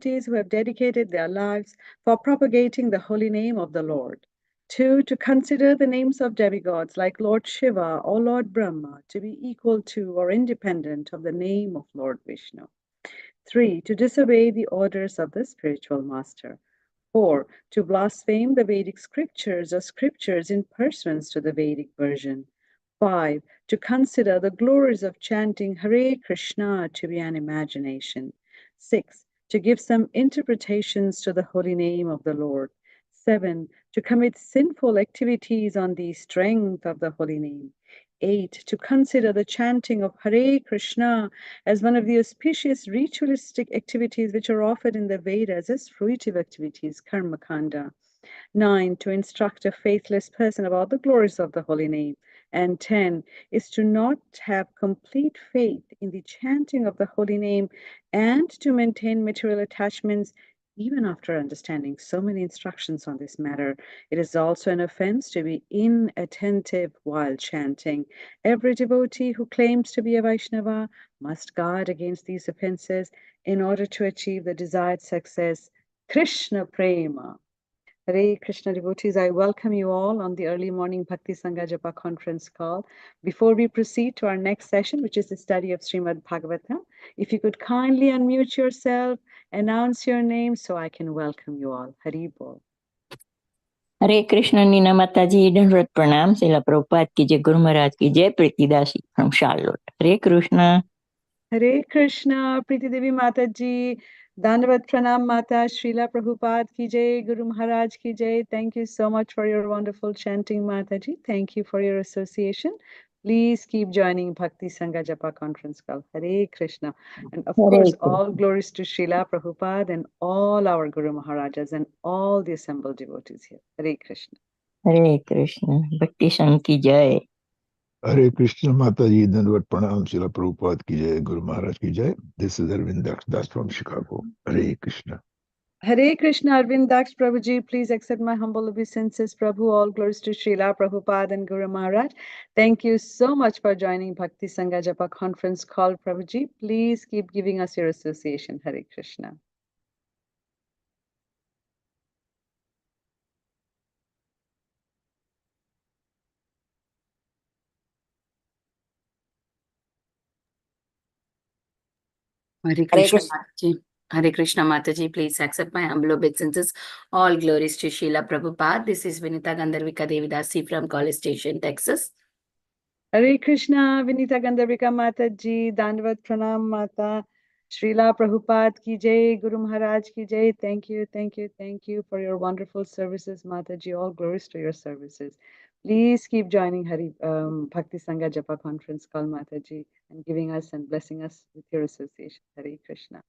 who have dedicated their lives for propagating the holy name of the Lord. 2. To consider the names of demigods like Lord Shiva or Lord Brahma to be equal to or independent of the name of Lord Vishnu. 3. To disobey the orders of the spiritual master. 4. To blaspheme the Vedic scriptures or scriptures in pursuance to the Vedic version. 5. To consider the glories of chanting Hare Krishna to be an imagination. 6. To give some interpretations to the holy name of the Lord. 7. To commit sinful activities on the strength of the holy name. 8. To consider the chanting of Hare Krishna as one of the auspicious ritualistic activities which are offered in the Vedas as fruitive activities, karma kanda. 9. To instruct a faithless person about the glories of the holy name. And 10 is to not have complete faith in the chanting of the holy name and to maintain material attachments even after understanding so many instructions on this matter. It is also an offense to be inattentive while chanting. Every devotee who claims to be a Vaishnava must guard against these offenses in order to achieve the desired success. Krishna Prema. Hare Krishna devotees, I welcome you all on the early morning Bhakti Sangha Japa conference call. Before we proceed to our next session, which is the study of Srimad Bhagavatam, if you could kindly unmute yourself, announce your name so I can welcome you all. Hari Bol. Hare Krishna, Nina Mataji, Dandrat Pranam, Srila Prabhupada ki jai, Guru Maharaj ki jai, Preeti Dasi from Charlotte. Hare Krishna. Hare Krishna, Preeti Devi Mataji, Dandavat Pranam Mata, Srila Prabhupada ki jai, Guru Maharaj ki jai. Thank you so much for your wonderful chanting, Mataji. Thank you for your association. Please keep joining Bhakti Sangha Japa conference call. Hare Krishna. And of course, all glories to Srila Prabhupada and all our Guru Maharajas and all the assembled devotees here. Hare Krishna. Hare Krishna. Bhakti Sangha ki jai. Hare Krishna, Mataji, Dandavad Pranam, Srila Prabhupada ki jai, Guru Maharaj ki jai. This is Arvind Das from Chicago. Hare Krishna. Hare Krishna, Arvind Daksh Prabhuji, please accept my humble obeisances, Prabhu. All glories to Srila Prabhupada and Guru Maharaj. Thank you so much for joining Bhakti Sangha Japa conference call, Prabhuji. Please keep giving us your association. Hare Krishna. Hare Krishna, Mataji. Hare Krishna, Mataji. Please accept my humble obeisances. All glories to Srila Prabhupada. This is Vinita Gandharvika Devidasi from College Station, Texas. Hare Krishna, Vinita Gandharvika Mataji, Dandavat Pranam Mata, Srila Prabhupada ki jai, Guru Maharaj ki jai. Thank you, thank you, thank you for your wonderful services, Mataji. All glories to your services. Please keep joining Bhakti Sangha Japa conference call, Mataji, and giving us and blessing us with your association. Hare Krishna.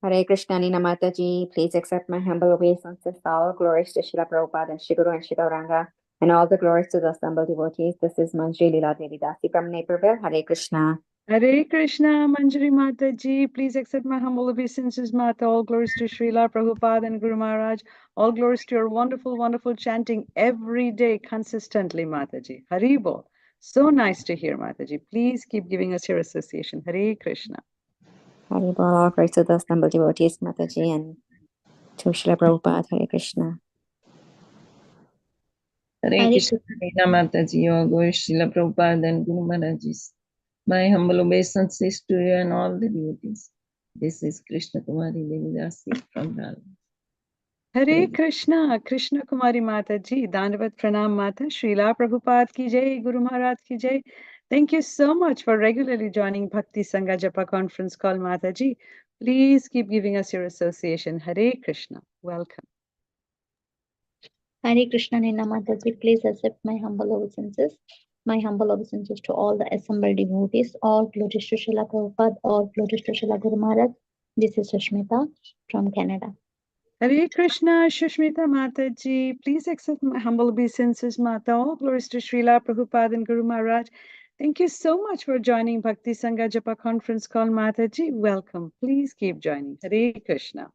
Hare Krishna, Nina Mataji. Please accept my humble obeisances. All glories to Srila Prabhupada and Shri Guru and Shri Gauranga, and all the glories to the assembled devotees. This is Manjri Leela Devi Dasi from Naperville. Hare Krishna. Hare Krishna, Manjari Mataji. Please accept my humble obeisances, Mata. All glories to Srila Prabhupada and Guru Maharaj. All glories to your wonderful, wonderful chanting every day consistently, Mataji. Hari Bol. So nice to hear, Mataji. Please keep giving us your association. Hare Krishna. Hari Bol. All glories to the assembled devotees, Mataji, and to Srila Prabhupada. Hare Krishna. Hare Krishna, Nina Mataji, all glories to Srila Prabhupada and Guru Maharaj. My humble obeisances to you and all the devotees. This is Krishna Kumari Devidasi from Charlotte. Hare Krishna, Krishna Kumari Mataji, Dandavat Pranam Mata, Srila Prabhupada ki jai, Guru Maharaj ki jai. Thank you so much for regularly joining Bhakti Sangha Japa conference call, Mataji. Please keep giving us your association. Hare Krishna. Welcome. Hare Krishna, Nina Mataji. Please accept my humble obeisances. My humble obeisances to all the assembled devotees. All glories to Srila Prabhupada. All glories to Srila Guru Maharaj. This is Sushmita from Canada. Hare Krishna, Shushmita Mataji. Please accept my humble obeisances, Mata. All glories to Srila Prabhupada and Guru Maharaj. Thank you so much for joining Bhakti Sangha Japa conference call, Mataji. Welcome. Please keep joining. Hare Krishna.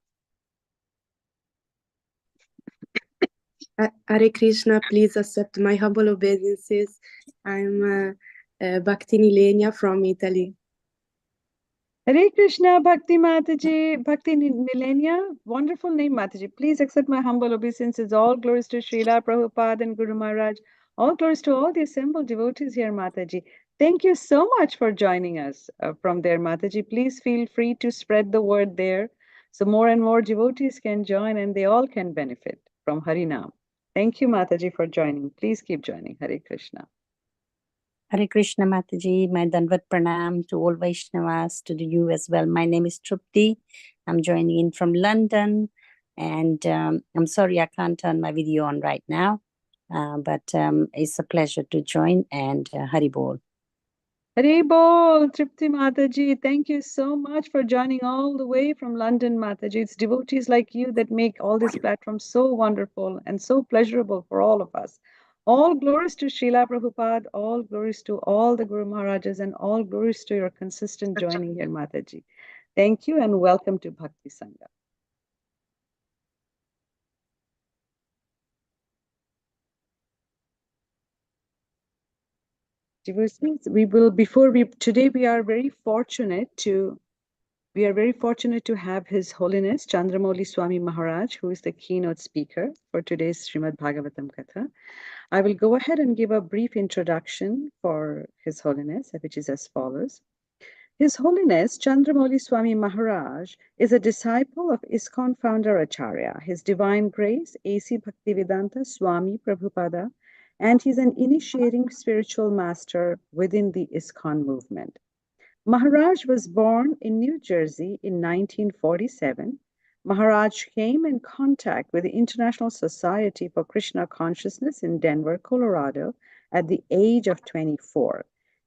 Hare Krishna, please accept my humble obeisances. I'm Bhakti Nilenia from Italy. Hare Krishna, Bhakti Mataji, Bhakti Millennia, wonderful name Mataji. Please accept my humble obeisances. All glories to Srila Prabhupada and Guru Maharaj. All glories to all the assembled devotees here, Mataji. Thank you so much for joining us from there, Mataji. Please feel free to spread the word there so more and more devotees can join and they all can benefit from Harinam. Thank you, Mataji, for joining. Please keep joining. Hare Krishna. Hare Krishna Mataji, my Danvat Pranam to all Vaishnavas, to you as well. My name is Trupti. I'm joining in from London, and I'm sorry I can't turn my video on right now, but it's a pleasure to join, and Hari Bol. Hare Bol, Tripti Mataji, thank you so much for joining all the way from London, Mataji. It's devotees like you that make all these platforms so wonderful and so pleasurable for all of us. All glories to Srila Prabhupada, all glories to all the Guru Maharajas, and all glories to your consistent joining here, Mataji. Thank you and welcome to Bhakti Sangha. Devotees, today we are very fortunate to have His Holiness Candramauli Swami Maharaj, who is the keynote speaker for today's Srimad Bhagavatam Katha. I will go ahead and give a brief introduction for His Holiness, which is as follows. His Holiness Candramauli Swami Maharaj is a disciple of ISKCON founder Acharya, His Divine Grace A.C. Bhaktivedanta Swami Prabhupada, and he's an initiating spiritual master within the ISKCON movement. Maharaj was born in New Jersey in 1947. Maharaj came in contact with the International Society for Krishna Consciousness in Denver, Colorado at the age of 24.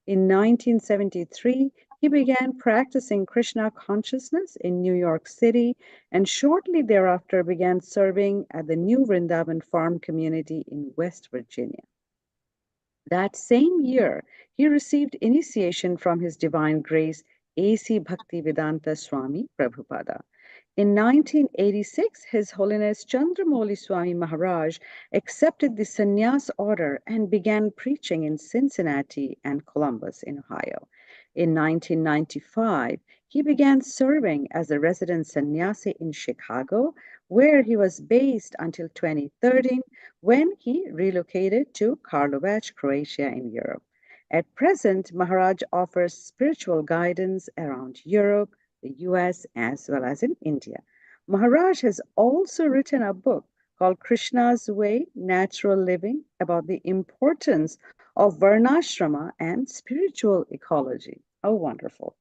In 1973, he began practicing Krishna consciousness in New York City and shortly thereafter began serving at the New Vrindavan Farm community in West Virginia. That same year, he received initiation from His Divine Grace A.C. Bhaktivedanta Swami Prabhupada. In 1986, His Holiness Candramauli Swami Maharaj accepted the sannyas order and began preaching in Cincinnati and Columbus in Ohio. In 1995, he began serving as a resident sannyasi in Chicago, where he was based until 2013, when he relocated to Karlovac, Croatia in Europe. At present, Maharaj offers spiritual guidance around Europe, the US, as well as in India. Maharaj has also written a book called Krishna's Way, Natural Living, about the importance of Varnashrama and spiritual ecology. How wonderful.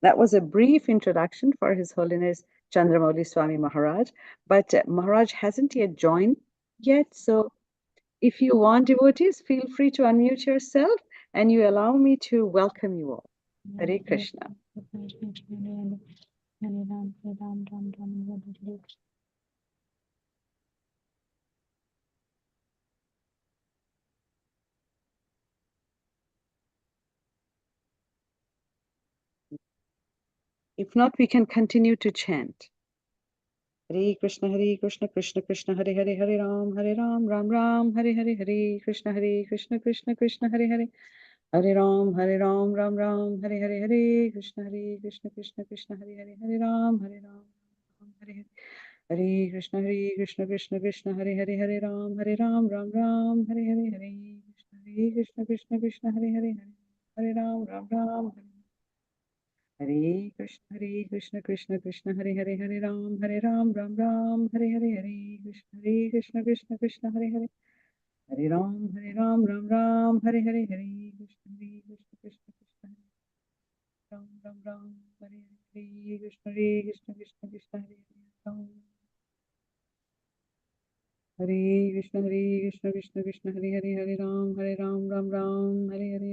That was a brief introduction for His Holiness Candramauli Swami Maharaj, but Maharaj hasn't yet joined yet, so if you want, devotees, feel free to unmute yourself and you allow me to welcome you all. Hare Krishna. If not, we can continue to chant. Hare Krishna, Krishna Krishna, Hare Hare, Hare Ram, Ram Ram, Hare Hare, Hare Krishna, Krishna Krishna, Hare Hare, Hare Ram, Ram Ram, Hare Hare, Hare Krishna, Krishna Krishna, Hare Hare, Hare Ram, Hare Hare. Hare Krishna, Krishna, Hare Hare, Hare Ram, Ram Ram, Hare Hare, Hare Krishna, Krishna, Hare Hare, Hare Ram, Ram Hare. Hare Krishna, Krishna, Hare Hare, Hare Ram, Ram Ram, Hare Hare, Hare Krishna, Krishna, Hare Hare, Hare Ram, Ram Ram, Hare Hare, Hare Krishna, Ram Ram, Hare Hare, Krishna, Krishna, Hare Ram. Hare Krishna, Krishna, Hare Hare, Hare Ram, Ram Ram, Hare Hare,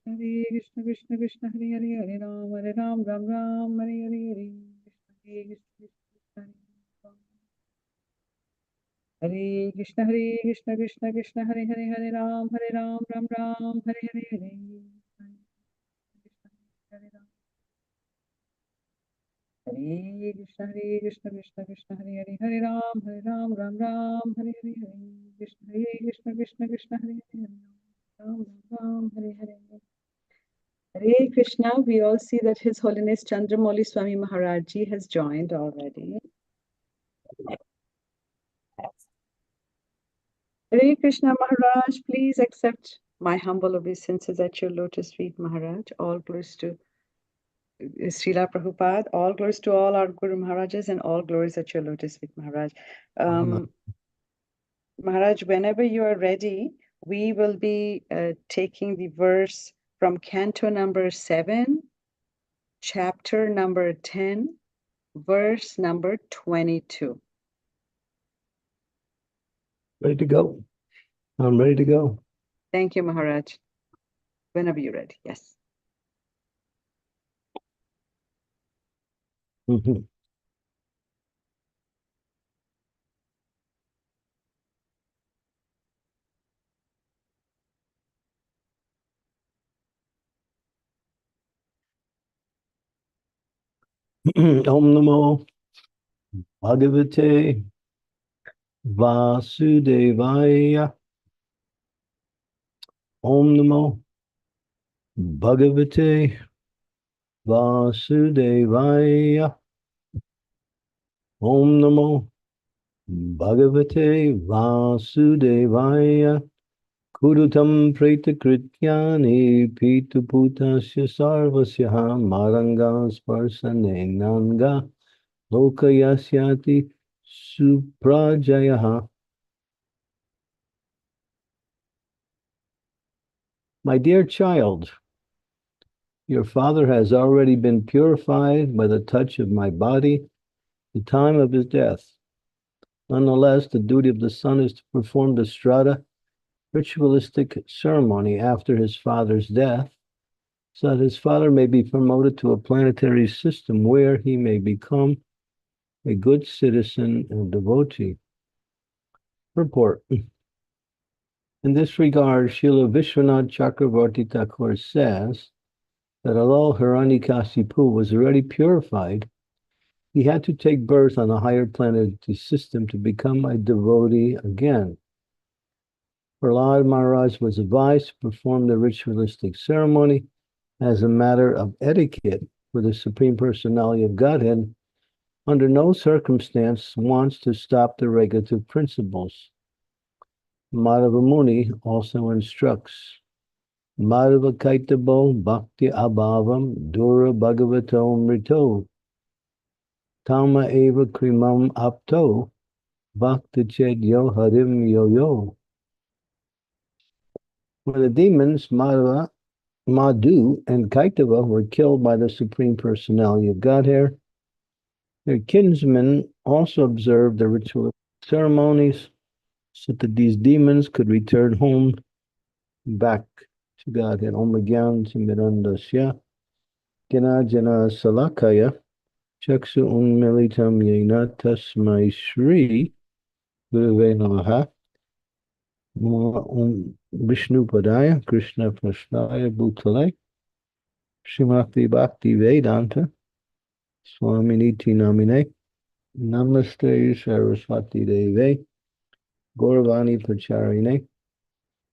Hare Krishna, Krishna, Hare Hare, Hare Ram, Ram Ram, Hare Hare, Hare Krishna, Krishna, Hare Hare, Hare Ram, Ram Ram, Hare Hare, Hare Hare Krishna, Krishna, Hare Hare, Hare Ram, Ram Ram, Hare Hare, Hare Krishna, Krishna, Hare Hare, Hare Ram, Ram Ram, Hare Hare. Hare Krishna, we all see that His Holiness Candramauli Swami Maharaj Ji has joined already. Hare Krishna Maharaj, please accept my humble obeisances at your lotus feet, Maharaj. All glories to Srila Prabhupada, all glories to all our Guru Maharajas, and all glories at your lotus feet, Maharaj. Maharaj, whenever you are ready, we will be taking the verse from Canto number 7, chapter number 10, verse number 22. Ready to go. I'm ready to go. Thank you, Maharaj. Whenever you're ready, yes. Mhm. Om Namo Bhagavate Vasudevaya. Om Namo Bhagavate Vasudevaya. Om Namo Bhagavate Vasudevaya. Kurutam Pretakrityani Pituputasya Sarvasya Maranga Sparsane Nanga Lokayasyati Suprajayaha. My dear child, your father has already been purified by the touch of my body at the time of his death. Nonetheless, the duty of the son is to perform the Strata ritualistic ceremony after his father's death, so that his father may be promoted to a planetary system where he may become a good citizen and devotee. Purport. In this regard, Srila Vishwanath Chakravarti Thakur says that although Hiranyakashipu was already purified, he had to take birth on a higher planetary system to become a devotee again. Prahlad Maharaj was advised to perform the ritualistic ceremony as a matter of etiquette for the Supreme Personality of Godhead. Under no circumstance wants to stop the regulative principles. Madhava Muni also instructs, Madhava Kaitabo Bhakti Abhavam Dura Bhagavato Mrito Tama Eva Krimam Apto Bhakti Ched Yo Harim Yo Yo. When the demons Madhava, Madhu, and Kaitava were killed by the Supreme Personality of Godhead, their kinsmen also observed the ritual ceremonies so that these demons could return home back to Godhead. Om Gyan Timirandasya Gina Jana Salakaya Chaksu Unmilitam Yena Tasmai Shri Guruve Namaha Vishnu Padaya Krishna Prashnaya Bhutale Srimati Bhakti Vedanta Swami Niti Namine Namaste Saraswati Deve Gauravani Pacharine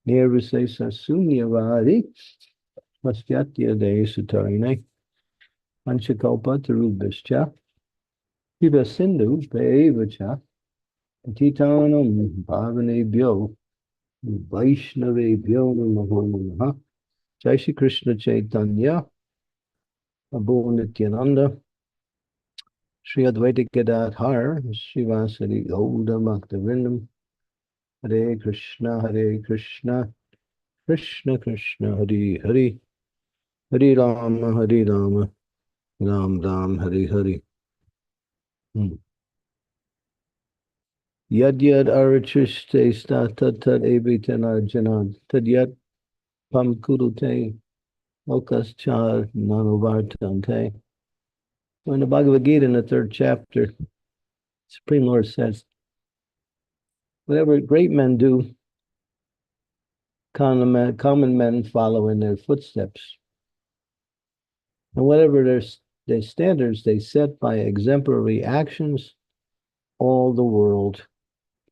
Nirvise Sasunyavadi Vastyatya De Sutarine Panchakalpa Tarubhascha Shiva Sindhu Pevacha Titanam Bhavanebhyo Vaishnavebhyo Namo Namaha. Jai Shri Krishna Chaitanya Prabhu Nityananda Sri Advaita Gadadhar Srivasadi Gauda Bhaktivinoda Hare Krishna Krishna Krishna Hare Hare Hare Rama Ram Ram Hare Hare. Yad yad arachishte stata tad evitan arjanad tad yad pam kurute lokas char nanovartante. So in the Bhagavad Gita, in the 3rd chapter, Supreme Lord says, whatever great men do, common men follow in their footsteps. And whatever their standards they set by exemplary actions, all the world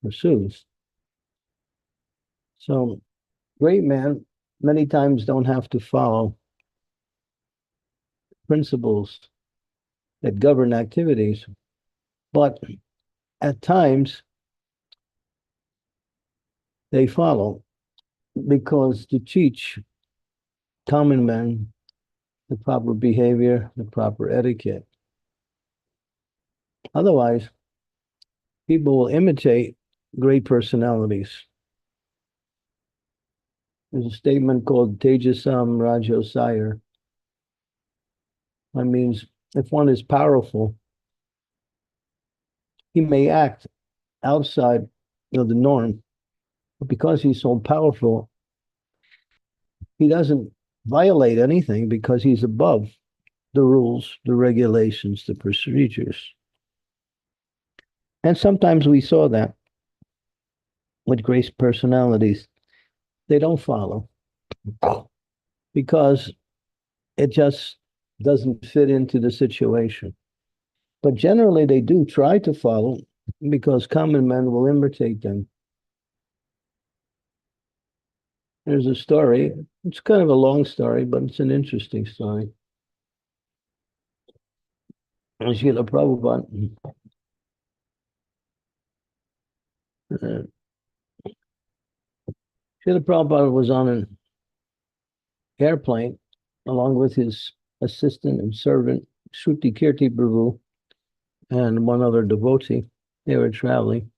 pursues. So great men many times don't have to follow principles that govern activities, but at times they follow because to teach common men the proper behavior, the proper etiquette. Otherwise, people will imitate great personalities. There's a statement called Tejasam Rajosayar. That means if one is powerful, he may act outside of the norm, but because he's so powerful, he doesn't violate anything because he's above the rules, the regulations, the procedures. And sometimes we saw that with great personalities. They don't follow because it just doesn't fit into the situation. But generally, they do try to follow because common men will imitate them. There's a story. It's kind of a long story, but it's an interesting story. Srila Prabhupada Srila Prabhupada was on an airplane along with his assistant and servant, Shruti Kirti Prabhu, and one other devotee. They were traveling.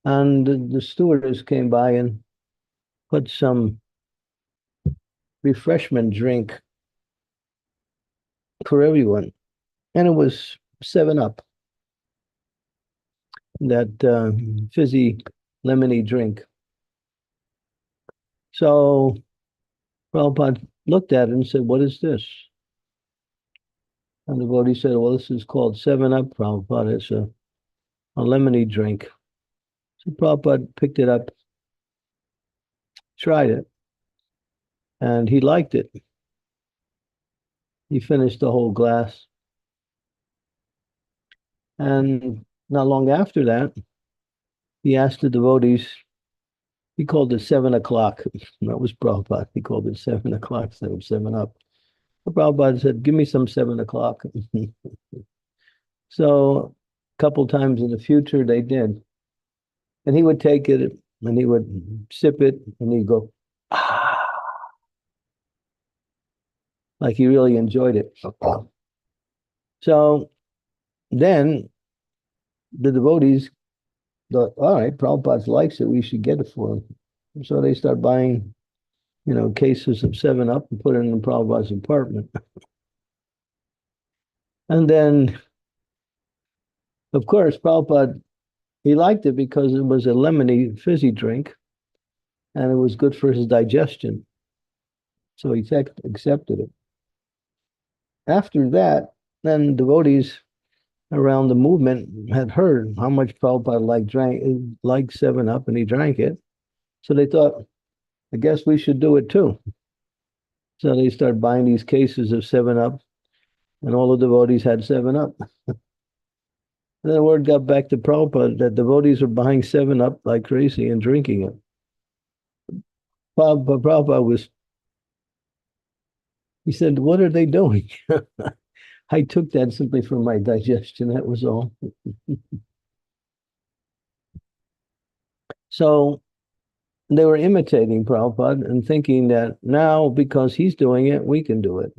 And the stewardess came by and put some refreshment drink for everyone. And it was 7-Up, that fizzy lemony drink. So Prabhupada looked at it and said, "What is this?" And the devotee said, "Well, this is called 7-Up, Prabhupada. It's a lemony drink." So Prabhupada picked it up, tried it, and he liked it. He finished the whole glass. And not long after that, he asked the devotees, he called it 7 o'clock. That was Prabhupada. He called it 7 o'clock instead of 7-Up. So Prabhupada said, "Give me some 7 o'clock." So a couple times in the future, they did. And he would take it and he would sip it and he'd go, "Ah," like he really enjoyed it. So then the devotees thought, all right, Prabhupada likes it, we should get it for him. So they start buying, cases of 7-Up and put it in Prabhupada's apartment. And then, of course, Prabhupada, he liked it because it was a lemony fizzy drink and it was good for his digestion. So he accepted it. After that, then devotees around the movement had heard how much Prabhupada liked 7-Up, and he drank it. So they thought, I guess we should do it too. So they started buying these cases of 7-Up, and all the devotees had 7-Up. Then the word got back to Prabhupada that devotees were buying 7-Up like crazy and drinking it. Prabhupada he said, "What are they doing?" I took that simply for my digestion, that was all. So they were imitating Prabhupada and thinking that now, because he's doing it, we can do it.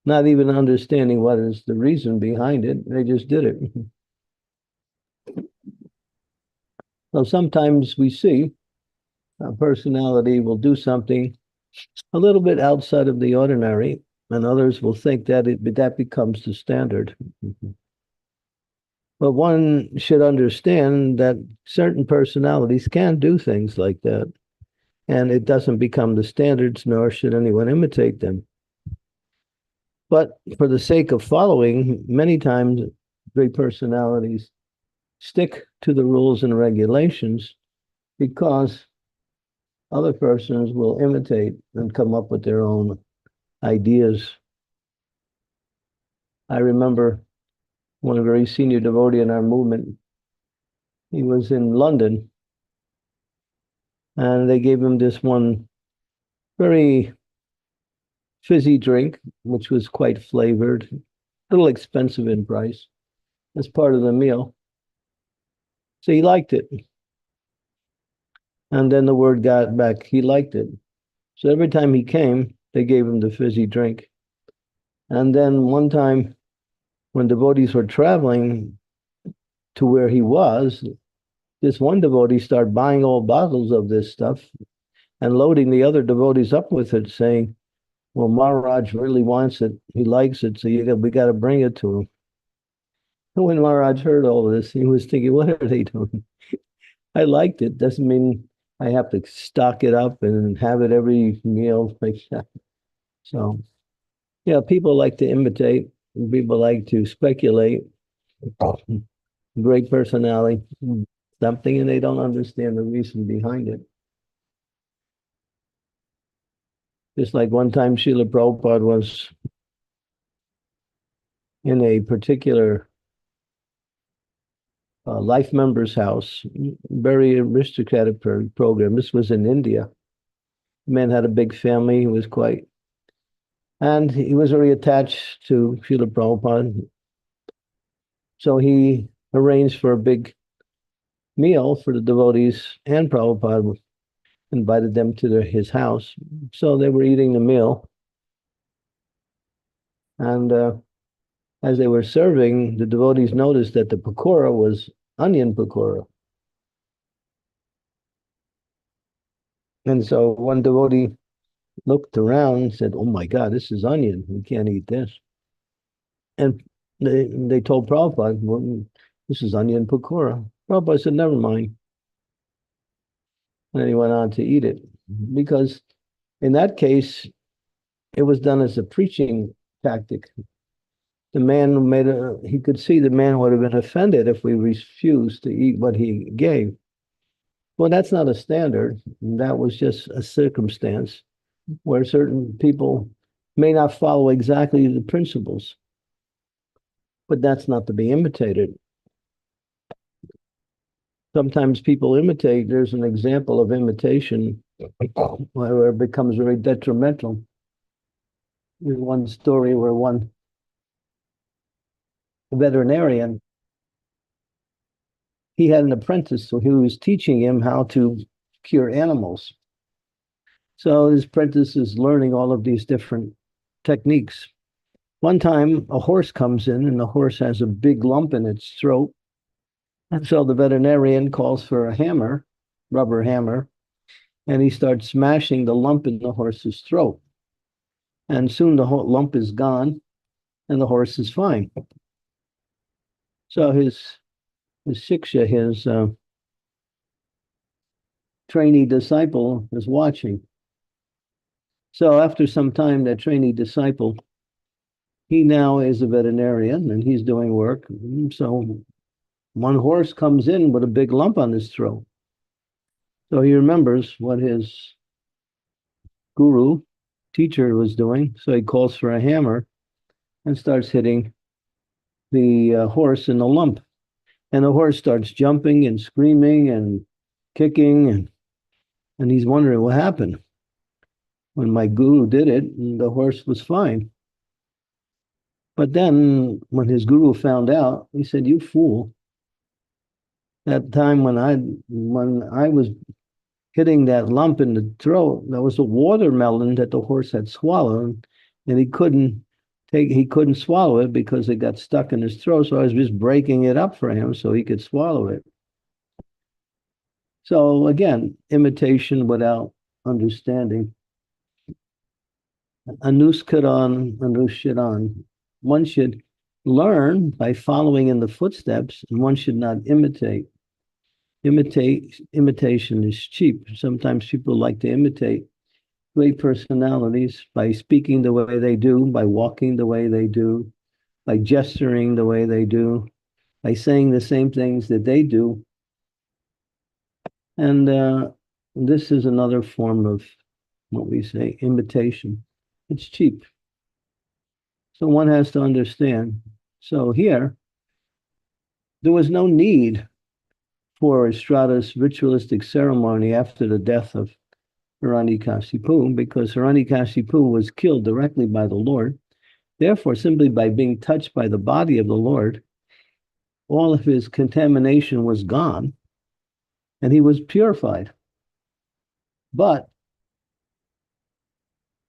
Not even understanding what is the reason behind it, they just did it. So sometimes we see a personality will do something a little bit outside of the ordinary, and others will think that that becomes the standard. But one should understand that certain personalities can do things like that, and it doesn't become the standards, nor should anyone imitate them. But for the sake of following, many times great personalities stick to the rules and regulations because other persons will imitate and come up with their own ideas. I remember one very senior devotee in our movement. He was in London, and they gave him this one very fizzy drink, which was quite flavored, a little expensive in price, as part of the meal. So he liked it. And then the word got back, he liked it. So every time he came, they gave him the fizzy drink. And then one time, when devotees were traveling to where he was, this one devotee started buying all bottles of this stuff and loading the other devotees up with it, saying, well, Maharaj really wants it. He likes it, so we got to bring it to him. And when Maharaj heard all this, he was thinking, what are they doing? I liked it. Doesn't mean I have to stock it up and have it every meal like that. So, yeah, people like to imitate. People like to speculate. Great personality, something, and they don't understand the reason behind it. Just like one time Srila Prabhupada was in a particular life member's house, very aristocratic program. This was in India. The man had a big family. He was and he was very attached to Srila Prabhupada. So he arranged for a big meal for the devotees, and Prabhupada invited them to his house. So they were eating the meal. And as they were serving, the devotees noticed that the pakora was onion pakora. And so one devotee looked around and said, oh my God, this is onion. We can't eat this. And they told Prabhupada, well, this is onion pakora. Prabhupada said, never mind. And then he went on to eat it. Because in that case, it was done as a preaching tactic. The man he could see the man would have been offended if we refused to eat what he gave. Well, that's not a standard. That was just a circumstance where certain people may not follow exactly the principles, but that's not to be imitated. Sometimes people imitate. There's an example of imitation where it becomes very detrimental. There's one story where one veterinarian, he had an apprentice, so he was teaching him how to cure animals. So his apprentice is learning all of these different techniques. One time, a horse comes in, and the horse has a big lump in its throat. And so the veterinarian calls for a hammer, rubber hammer, and he starts smashing the lump in the horse's throat. And soon the whole lump is gone, and the horse is fine. So his shiksha, his trainee disciple, is watching. So after some time, that trainee disciple, he now is a veterinarian, and he's doing work. So one horse comes in with a big lump on his throat. So he remembers what his guru, teacher, was doing. So he calls for a hammer and starts hitting the horse in the lump. And the horse starts jumping and screaming and kicking. And he's wondering what happened. When my guru did it, the horse was fine. But then when his guru found out, he said, you fool. That time when I was hitting that lump in the throat, there was a watermelon that the horse had swallowed, and he couldn't swallow it because it got stuck in his throat. So I was just breaking it up for him so he could swallow it. So again, imitation without understanding. Anuskaran, anusharan. One should learn by following in the footsteps, and one should not imitate. Imitation is cheap. Sometimes people like to imitate great personalities by speaking the way they do, by walking the way they do, by gesturing the way they do, by saying the same things that they do. And this is another form of what we say, imitation. It's cheap. So one has to understand. So here, there was no need for Estrada's ritualistic ceremony after the death of Hiranyakashipu, because Hiranyakashipu was killed directly by the Lord. Therefore, simply by being touched by the body of the Lord, all of his contamination was gone, and he was purified. But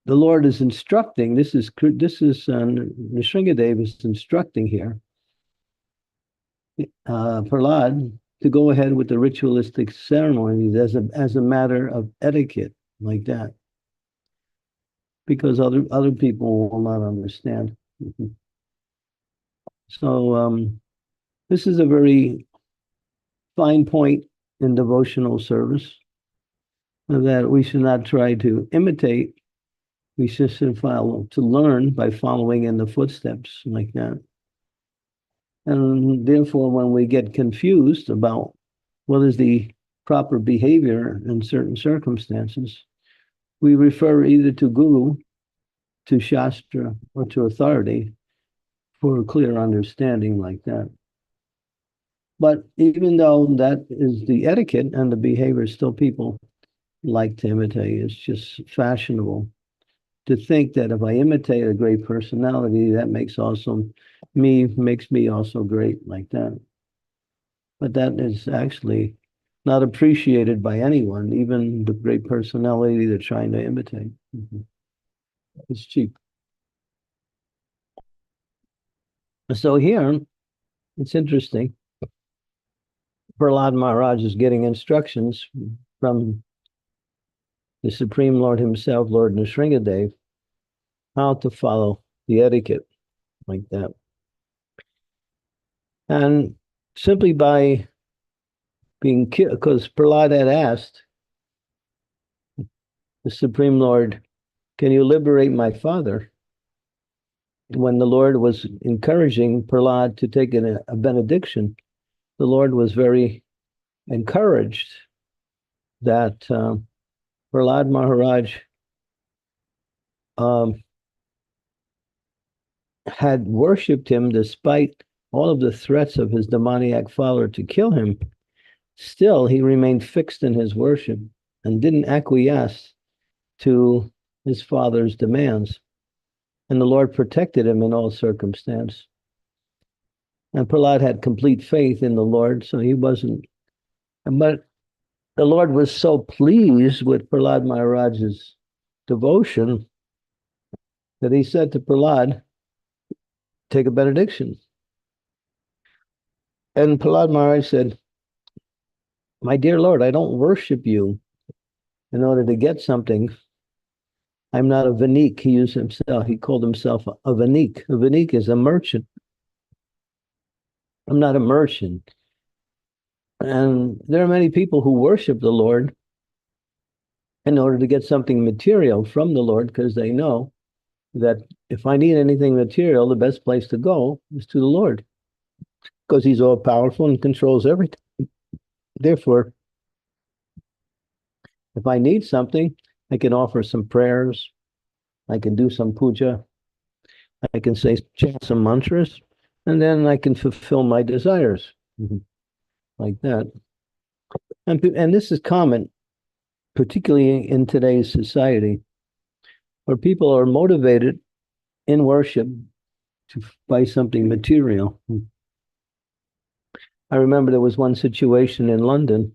the Lord is instructing, this is Nrsingadev is instructing here, Prahlad to go ahead with the ritualistic ceremonies as a matter of etiquette, like that, because other people will not understand. So this is a very fine point in devotional service, that we should not try to imitate. We should follow, to learn by following in the footsteps, like that. And therefore, when we get confused about what is the proper behavior in certain circumstances, we refer either to Guru, to Shastra, or to authority for a clear understanding, like that. But even though that is the etiquette and the behavior, still people like to imitate. It's just fashionable to think that if I imitate a great personality, that makes me also great, like that. But that is actually not appreciated by anyone, even the great personality they're trying to imitate. It's cheap. So here, it's interesting. Prahlad Maharaj is getting instructions from the Supreme Lord himself, Lord Nrsingadev, how to follow the etiquette, like that. And simply by being killed, because Prahlad had asked the Supreme Lord, can you liberate my father? When the Lord was encouraging Prahlad to take a benediction, the Lord was very encouraged that Prahlad Maharaj had worshipped him despite all of the threats of his demoniac father to kill him. Still, he remained fixed in his worship and didn't acquiesce to his father's demands. And the Lord protected him in all circumstance. And Prahlad had complete faith in the Lord, so he wasn't. But the Lord was so pleased with Prahlad Maharaj's devotion that he said to Prahlad, take a benediction. And Prahlad Maharaj said, my dear Lord, I don't worship you in order to get something. I'm not a vanik. He called himself a vanik. A vanik is a merchant. I'm not a merchant. And there are many people who worship the Lord in order to get something material from the Lord, because they know that if I need anything material, the best place to go is to the Lord, because he's all powerful and controls everything. Therefore, if I need something, I can offer some prayers, I can do some puja, I can chant some mantras, and then I can fulfill my desires, like that. And this is common, particularly in today's society, where people are motivated in worship to buy something material. I remember there was one situation in London.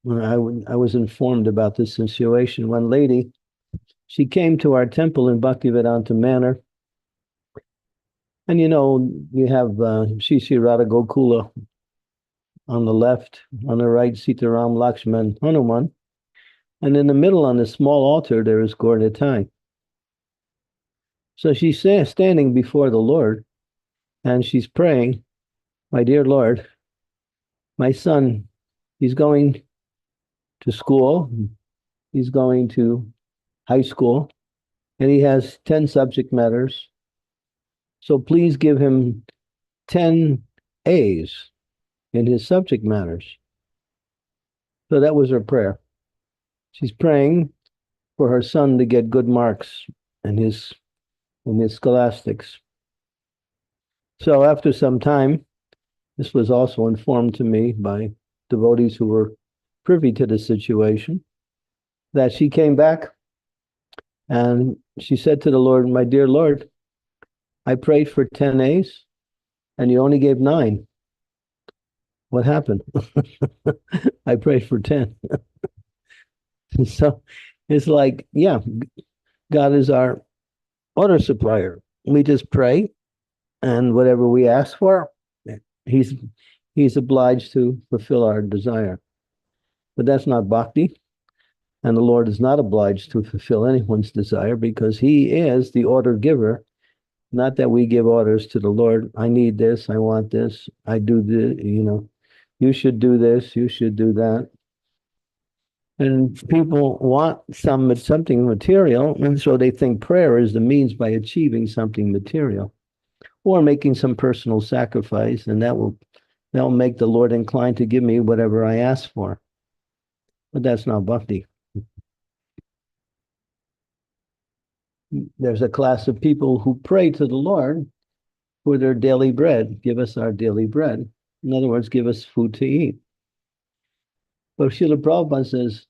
I was informed about this situation. One lady, she came to our temple in Bhaktivedanta Manor. And you have Shri Shri Radha Gokula on the left, on the right, Sitaram, Lakshman, Hanuman. And in the middle, on the small altar, there is Gaur Nitai. So she's standing before the Lord, and she's praying, my dear Lord, my son, he's going to school, he's going to high school, and he has 10 subject matters. So please give him 10 A's in his subject matters. So that was her prayer. She's praying for her son to get good marks in his scholastics. So after some time, this was also informed to me by devotees who were privy to the situation. that she came back and she said to the Lord, "My dear Lord, I prayed for 10 days and you only gave 9. What happened?" I prayed for 10. So it's like, yeah, God is our water supplier. We just pray, and whatever we ask for, he's obliged to fulfill our desire. But that's not bhakti, and the Lord is not obliged to fulfill anyone's desire because he is the order giver. Not that we give orders to the Lord. I need this, I want this, I do this, you should do this, you should do that. And people want something material, and so they think prayer is the means by achieving something material, or making some personal sacrifice, and that will make the Lord inclined to give me whatever I ask for. But that's not bhakti. There's a class of people who pray to the Lord for their daily bread. Give us our daily bread. In other words, give us food to eat. But Srila Prabhupada says,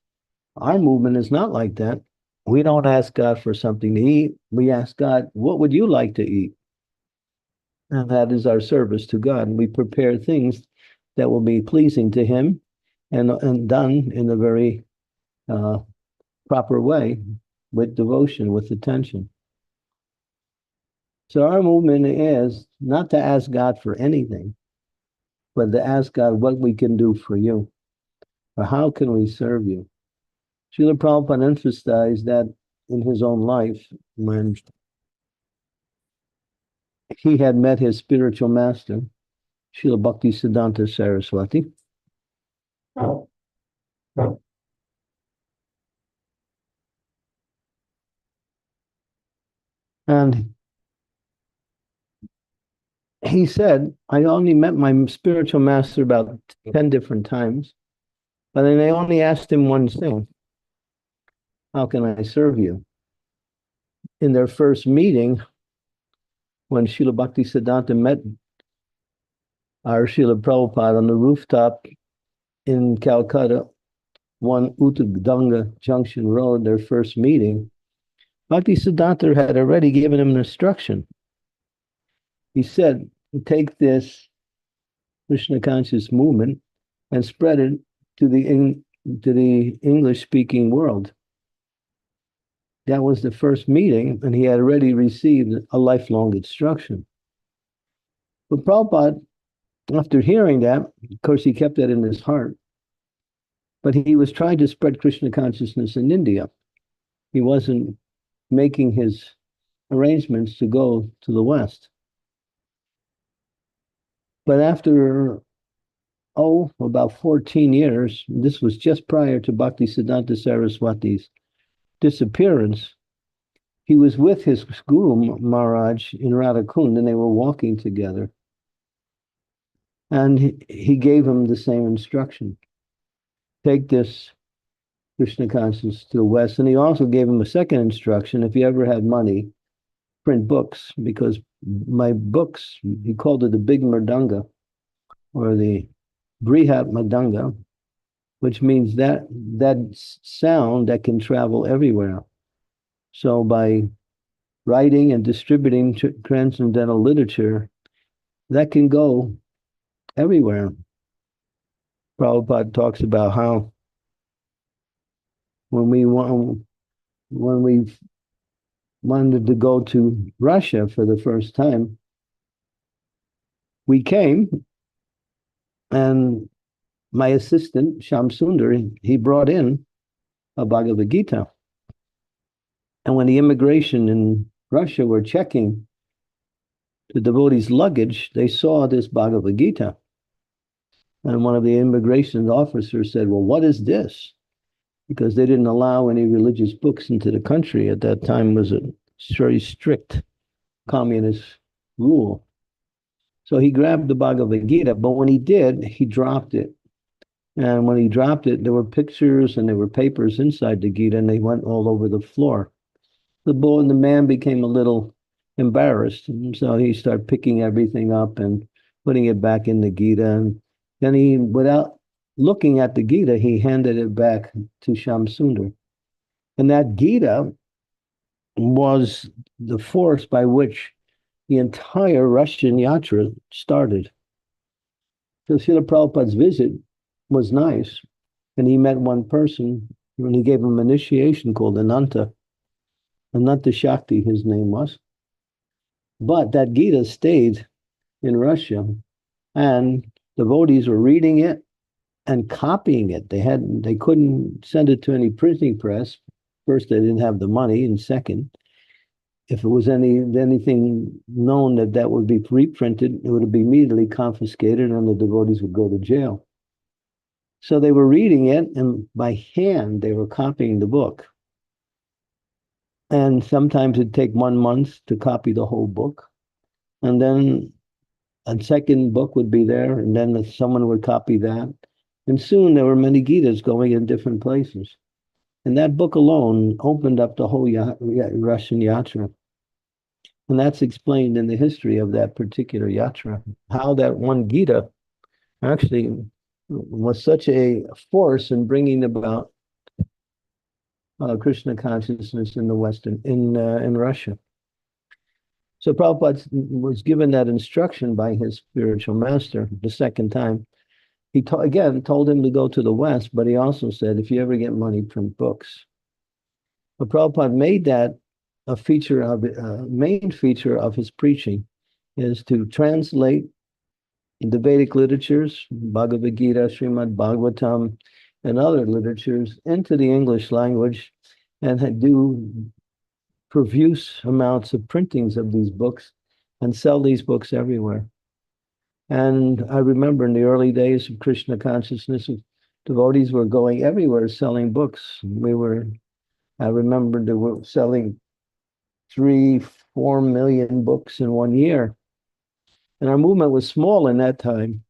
our movement is not like that. We don't ask God for something to eat. We ask God, what would you like to eat? And that is our service to God. And we prepare things that will be pleasing to him and done in a very proper way, with devotion, with attention. So our movement is not to ask God for anything, but to ask God what we can do for you, or how can we serve you. Srila Prabhupada emphasized that in his own life when he had met his spiritual master, Srila Bhaktisiddhanta Saraswati. And he said, I only met my spiritual master about 10 different times, but then I only asked him one thing: how can I serve you? In their first meeting, when Srila Bhaktisiddhanta met our Srila Prabhupada on the rooftop in Calcutta, 1 Uttaganga Junction Road, their first meeting, Bhaktisiddhanta had already given him an instruction. He said, take this Krishna conscious movement and spread it to the English-speaking world. That was the first meeting, and he had already received a lifelong instruction. But Prabhupada, after hearing that, of course, he kept that in his heart, but he was trying to spread Krishna consciousness in India. He wasn't making his arrangements to go to the West. But after, about 14 years, this was just prior to Bhaktisiddhanta Saraswati's disappearance, he was with his guru Maharaj in Radhakund, and they were walking together. And he gave him the same instruction: take this Krishna consciousness to the West. And he also gave him a second instruction: if you ever had money, print books, because my books, he called it the Big Mridanga, or the Brihat Mridanga, which means that sound that can travel everywhere. So by writing and distributing transcendental literature, that can go everywhere. Prabhupada talks about how when we wanted to go to Russia for the first time, we came, and my assistant, Shyam Sundar, he brought in a Bhagavad Gita. And when the immigration in Russia were checking the devotees' luggage, they saw this Bhagavad Gita. And one of the immigration officers said, well, what is this? Because they didn't allow any religious books into the country. At that time was a very strict communist rule. So he grabbed the Bhagavad Gita, but when he did, he dropped it. And when he dropped it, there were pictures and there were papers inside the Gita, and they went all over the floor. The man became a little embarrassed, and so he started picking everything up and putting it back in the Gita. And then he, without looking at the Gita, he handed it back to Shyam Sundar. And that Gita was the force by which the entire Russian yatra started. So Srila Prabhupada's visit was nice, and he met one person, and he gave him an initiation called Ananta Shakti, his name was. But that Gita stayed in Russia, and devotees were reading it and copying it. They couldn't send it to any printing press. First, they didn't have the money, and second, if it was anything known that would be reprinted, it would be immediately confiscated, and the devotees would go to jail. So they were reading it, and by hand they were copying the book. And sometimes it'd take 1 month to copy the whole book, and then a second book would be there, and then someone would copy that. And soon there were many Gitas going in different places. And that book alone opened up the whole Russian yatra. And that's explained in the history of that particular yatra, how that one Gita actually was such a force in bringing about Krishna consciousness in the Western, in Russia. So Prabhupada was given that instruction by his spiritual master the second time. He again told him to go to the West, but he also said, if you ever get money, print books. But Prabhupada made that a main feature of his preaching, is to translate the Vedic literatures, Bhagavad Gita, Srimad Bhagavatam, and other literatures into the English language, and do profuse amounts of printings of these books and sell these books everywhere. And I remember in the early days of Krishna consciousness, devotees were going everywhere selling books. I remember they were selling 3-4 million books in 1 year. And our movement was small in that time,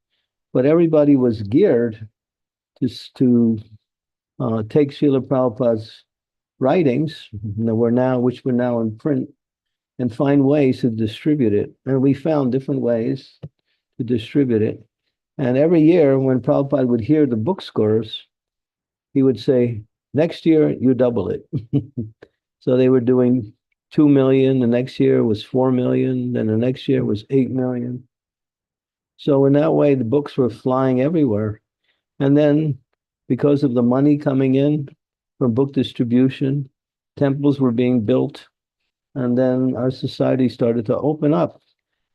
but everybody was geared to take Srila Prabhupada's writings, which were now in print, and find ways to distribute it. And we found different ways to distribute it. And every year when Prabhupada would hear the book scores, he would say, next year, you double it. So they were doing 2 million, the next year was 4 million, then the next year was 8 million. So in that way, the books were flying everywhere. And then because of the money coming in from book distribution, temples were being built. And then our society started to open up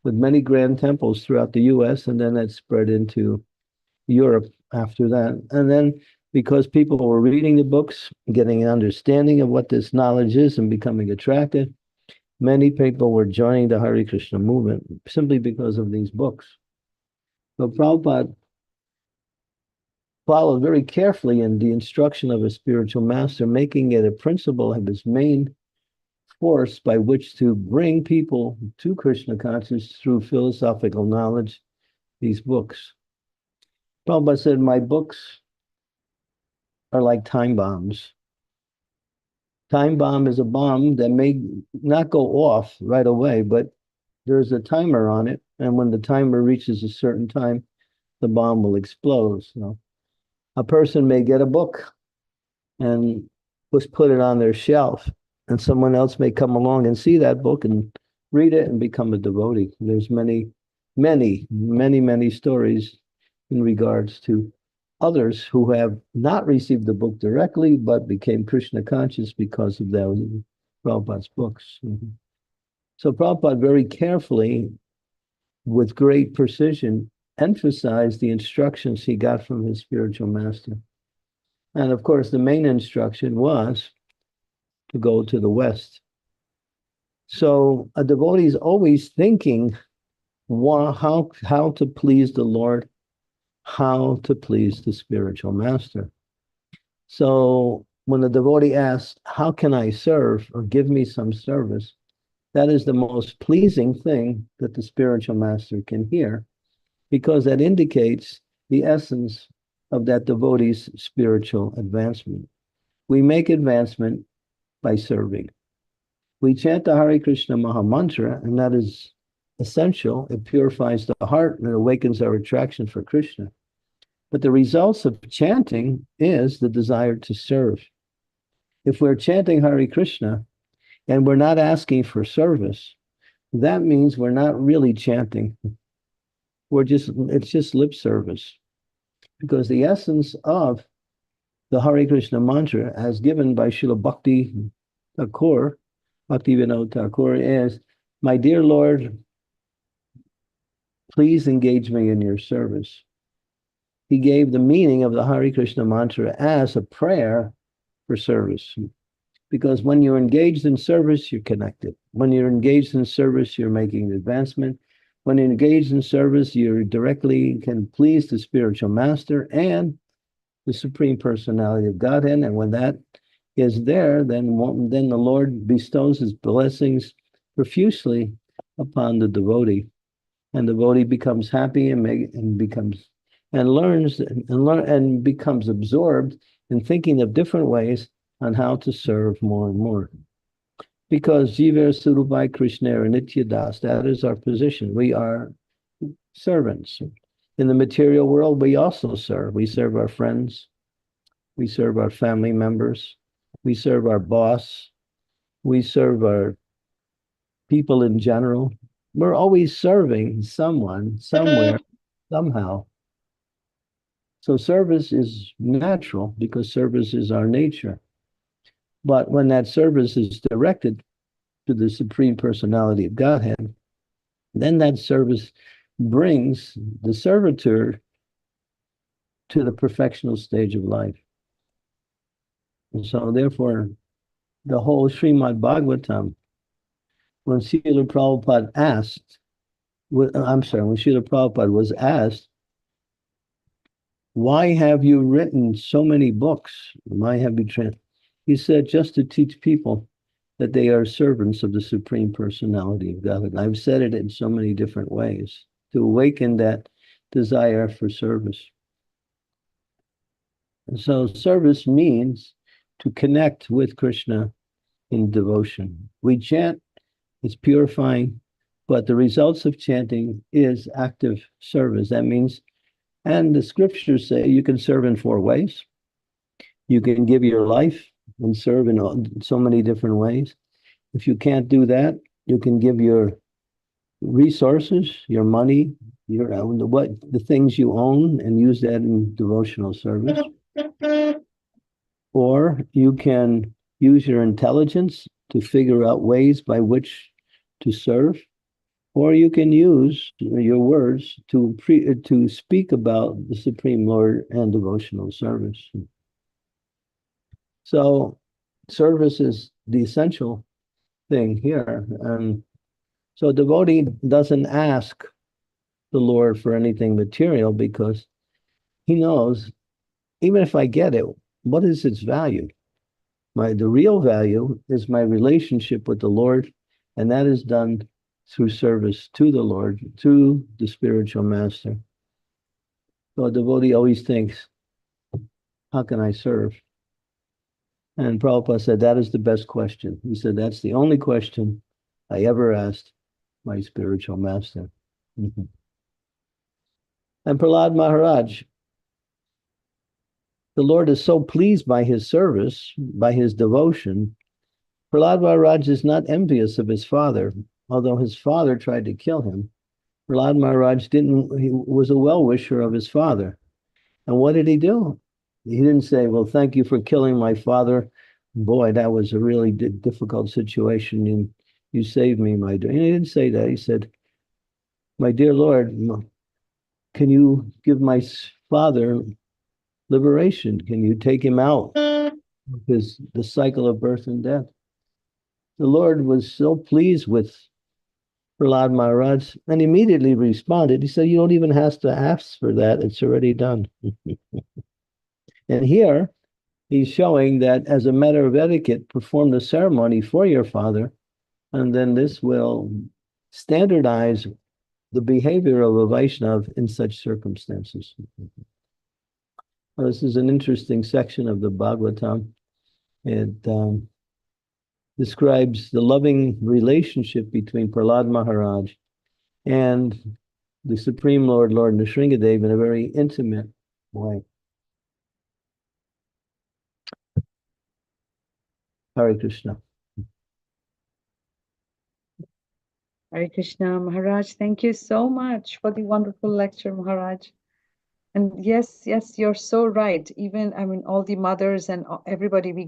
with many grand temples throughout the US, and then that spread into Europe after that. And then because people were reading the books, getting an understanding of what this knowledge is and becoming attracted, many people were joining the Hare Krishna movement simply because of these books. So Prabhupada followed very carefully in the instruction of a spiritual master, making it a principle of his main force by which to bring people to Krishna consciousness through philosophical knowledge, these books. Prabhupada said, my books are like time bombs. Time bomb is a bomb that may not go off right away, but there's a timer on it, and when the timer reaches a certain time, the bomb will explode. So a person may get a book and just put it on their shelf, and someone else may come along and see that book and read it and become a devotee. There's many stories in regards to others who have not received the book directly, but became Krishna conscious because of Prabhupada's books. So Prabhupada very carefully, with great precision, emphasized the instructions he got from his spiritual master. And of course, the main instruction was to go to the West. So a devotee is always thinking how to please the Lord, how to please the spiritual master. So when the devotee asks, how can I serve, or give me some service, that is the most pleasing thing that the spiritual master can hear, because that indicates the essence of that devotee's spiritual advancement. We make advancement by serving. We chant the Hare Krishna Maha Mantra, and that is essential. It purifies the heart and it awakens our attraction for Krishna. But the results of chanting is the desire to serve. if we're chanting Hare Krishna and we're not asking for service, that means we're not really chanting. It's just lip service. Because the essence of the Hare Krishna mantra, as given by Srila Bhaktivinoda Thakur, is, my dear Lord, please engage me in your service. He gave the meaning of the Hare Krishna mantra as a prayer for service. Because when you're engaged in service, you're connected. When you're engaged in service, you're making advancement. When you're engaged in service, you directly can please the spiritual master and the Supreme Personality of Godhead. And when that is there, then the Lord bestows his blessings profusely upon the devotee. And the devotee becomes happy and becomes absorbed in thinking of different ways on how to serve more and more. Because Jiva Surupai Krishna Nitya Das, that is our position. We are servants. In the material world, we also serve. We serve our friends. We serve our family members. We serve our boss. We serve our people in general. We're always serving someone, somewhere, somehow. So service is natural because service is our nature. But when that service is directed to the Supreme Personality of Godhead, then that service brings the servitor to the perfectional stage of life. And so therefore, the whole Srimad Bhagavatam, when Srila Prabhupada when Srila Prabhupada was asked, why have you written so many books? Why have you He said, just to teach people that they are servants of the Supreme Personality of God. And I've said it in so many different ways, to awaken that desire for service. And so service means to connect with Krishna in devotion. We chant, it's purifying, but the results of chanting is active service. That means, and the scriptures say you can serve in 4 ways. You can give your life and serve in so many different ways. If you can't do that, you can give your resources, your money, the things you own, and use that in devotional service. Or you can use your intelligence to figure out ways by which to serve. Or you can use your words to speak about the Supreme Lord and devotional service. So service is the essential thing here. And so devotee doesn't ask the Lord for anything material because he knows, even if I get it, what is its value? The real value is my relationship with the Lord, and that is done through service to the Lord, to the spiritual master. So a devotee always thinks, how can I serve? And Prabhupada said, that is the best question. He said, that's the only question I ever asked my spiritual master. And Prahlad Maharaj, the Lord is so pleased by his service, by his devotion. Prahlad Maharaj is not envious of his father, although his father tried to kill him. Prahlad Maharaj he was a well-wisher of his father. And what did he do? He didn't say, well, thank you for killing my father. Boy, that was a really difficult situation, and you saved me, my dear. And he didn't say that. He said, my dear Lord, can you give my father liberation? Can you take him out of the cycle of birth and death? The Lord was so pleased with Prahlad Maharaj and immediately responded. He said, you don't even have to ask for that. It's already done. And here he's showing that as a matter of etiquette, perform the ceremony for your father, and then this will standardize the behavior of a Vaishnava in such circumstances. Well, this is an interesting section of the Bhagavatam. It describes the loving relationship between Prahlad Maharaj and the Supreme Lord, Lord Nrsingadev, in a very intimate way. Hare Krishna. Hare Krishna, Maharaj. Thank you so much for the wonderful lecture, Maharaj. And yes, you're so right. Even, I mean, all the mothers and everybody, we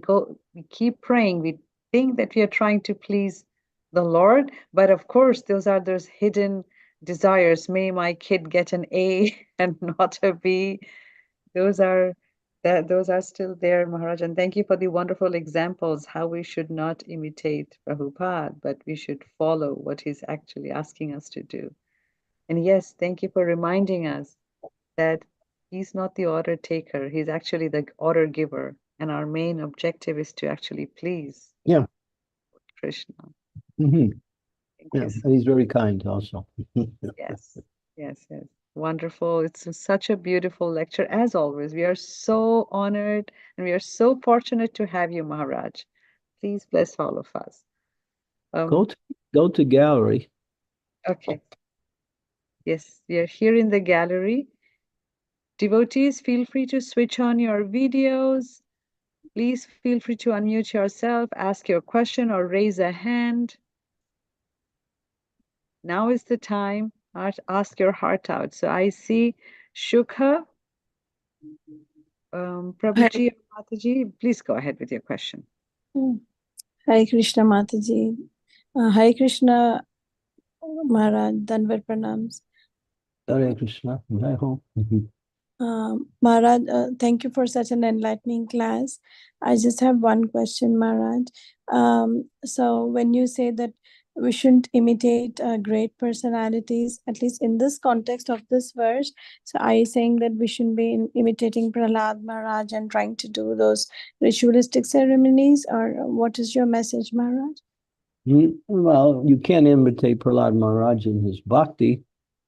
keep praying. We think that we are trying to please the Lord, but of course, those are those hidden desires. May my kid get an A and not a B. Those are still there, Maharaj. And thank you for the wonderful examples how we should not imitate Prabhupada, but we should follow what he's actually asking us to do. And yes, thank you for reminding us that he's not the order taker, he's actually the order giver. And our main objective is to actually please Krishna. Mm-hmm. Thank Yeah, you so and he's very kind also. Yes. Wonderful. It's such a beautiful lecture. As always, we are so honored and we are so fortunate to have you, Maharaj. Please bless all of us. Go to gallery. Okay. Yes, we are here in the gallery. Devotees, feel free to switch on your videos. Please feel free to unmute yourself, ask your question, or raise a hand. Now is the time. Ask your heart out. So I see Shukha, Prabhuji, Mataji. Please go ahead with your question. Hare Krishna Mataji. Hare Krishna Maharaj, Danvat Pranams. Hare Krishna. Maharaj, thank you for such an enlightening class. I just have one question, Maharaj. So when you say that we shouldn't imitate great personalities, at least in this context of this verse, so are you saying that we shouldn't be imitating Prahlad Maharaj and trying to do those ritualistic ceremonies, or what is your message, Maharaj? Well, you can't imitate Prahlad Maharaj in his bhakti.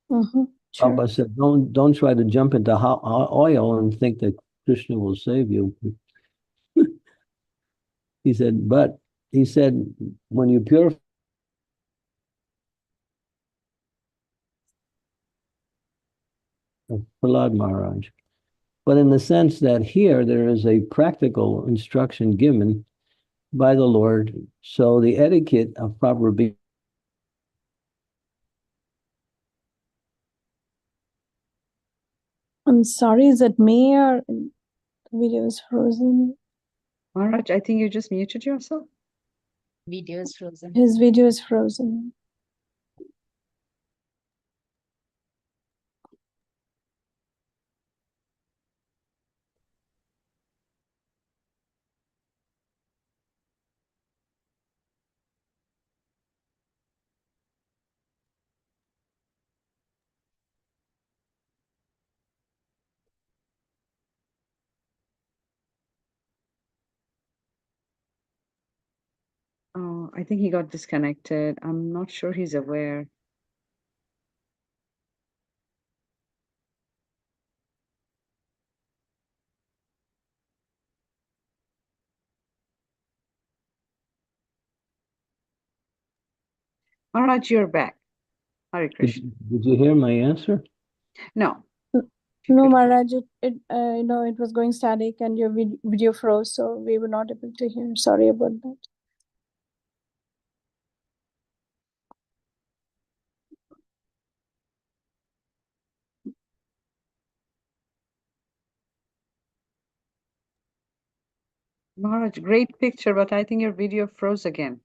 Sure. Baba said, don't try to jump into hot oil and think that Krishna will save you. He said, when you purify Prahlad Maharaj, but in the sense that here there is a practical instruction given by the Lord. So the etiquette of proper being. I'm sorry, is it me or the video is frozen? Maharaj, I think you just muted yourself. Video is frozen. His video is frozen. Oh, I think he got disconnected. I'm not sure he's aware. Maharaj, you're back. Hare Krishna. Did you hear my answer? No. No, Maharaj, it was going static and your video froze, so we were not able to hear. Sorry about that. Maharaj, great picture, but I think your video froze again.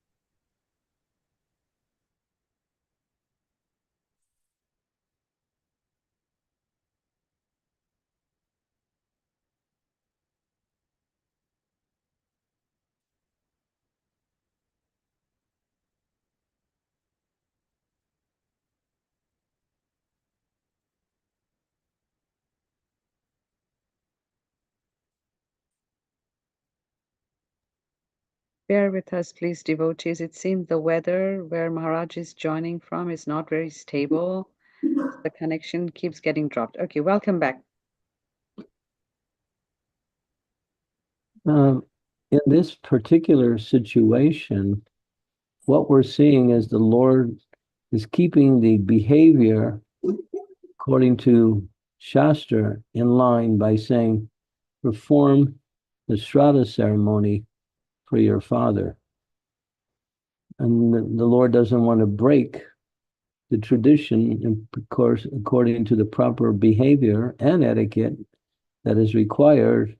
Bear with us, please, devotees. It seems the weather where Maharaj is joining from is not very stable. The connection keeps getting dropped. Okay, welcome back. In this particular situation, what we're seeing is the Lord is keeping the behavior according to Shastra in line by saying, perform the Shraddha ceremony for your father. And the Lord doesn't want to break the tradition, and of course, according to the proper behavior and etiquette that is required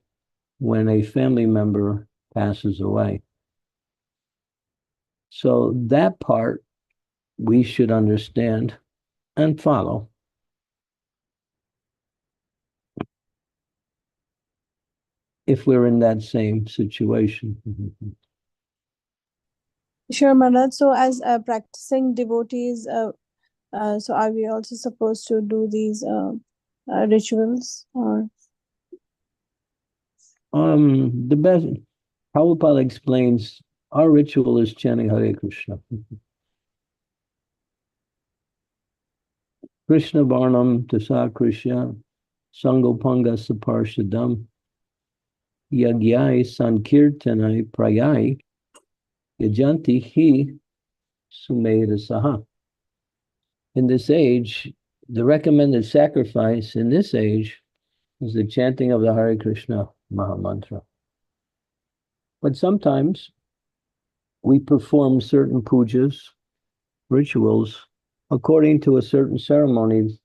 when a family member passes away. So that part we should understand and follow. If we're in that same situation. Sure, Maharaj. So as practicing devotees, so are we also supposed to do these rituals? Or The best, Prabhupada explains, our ritual is chanting Hare Krishna. Krishna Varnam Tasa Krishna Sangopanga Saparshadam Yagyai Sankirtanai Prayai Yajanti Hi Sumeda Saha. In this age, the recommended sacrifice in this age is the chanting of the Hare Krishna Mahamantra. But sometimes we perform certain pujas, rituals, according to a certain ceremony.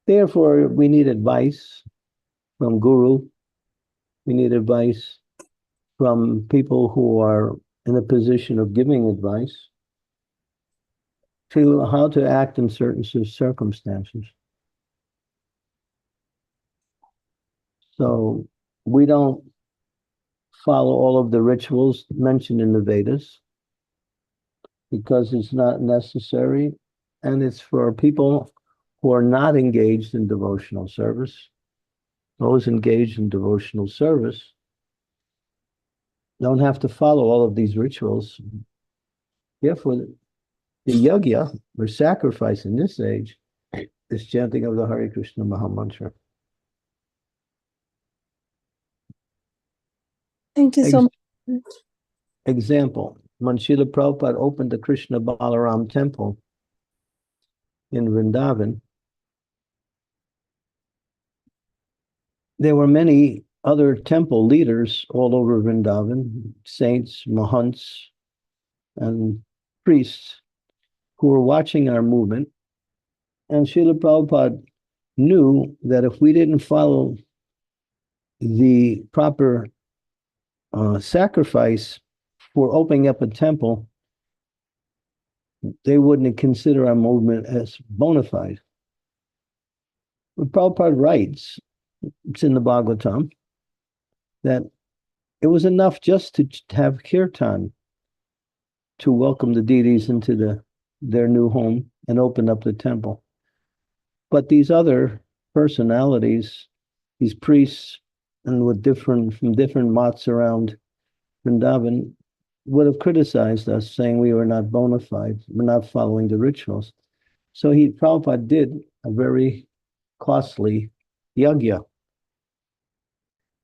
Therefore, we need advice from Guru. We need advice from people who are in a position of giving advice to how to act in certain circumstances. So we don't follow all of the rituals mentioned in the Vedas because it's not necessary, and it's for people who are not engaged in devotional service. Those engaged in devotional service don't have to follow all of these rituals. Therefore, the yajna, or sacrifice in this age, is chanting of the Hare Krishna Mahamantra. thank you so much. Example, when Srila Prabhupada opened the Krishna Balaram temple in Vrindavan, there were many other temple leaders all over Vrindavan, saints, mahants, and priests who were watching our movement. And Srila Prabhupada knew that if we didn't follow the proper sacrifice for opening up a temple, they wouldn't consider our movement as bona fide. But Prabhupada writes, it's in the Bhagavatam, that it was enough just to have kirtan to welcome the deities into their new home and open up the temple. But these other personalities, these priests, and from different mats around Vrindavan, would have criticized us, saying we were not bona fide, we're not following the rituals. So Prabhupada did a very costly yajna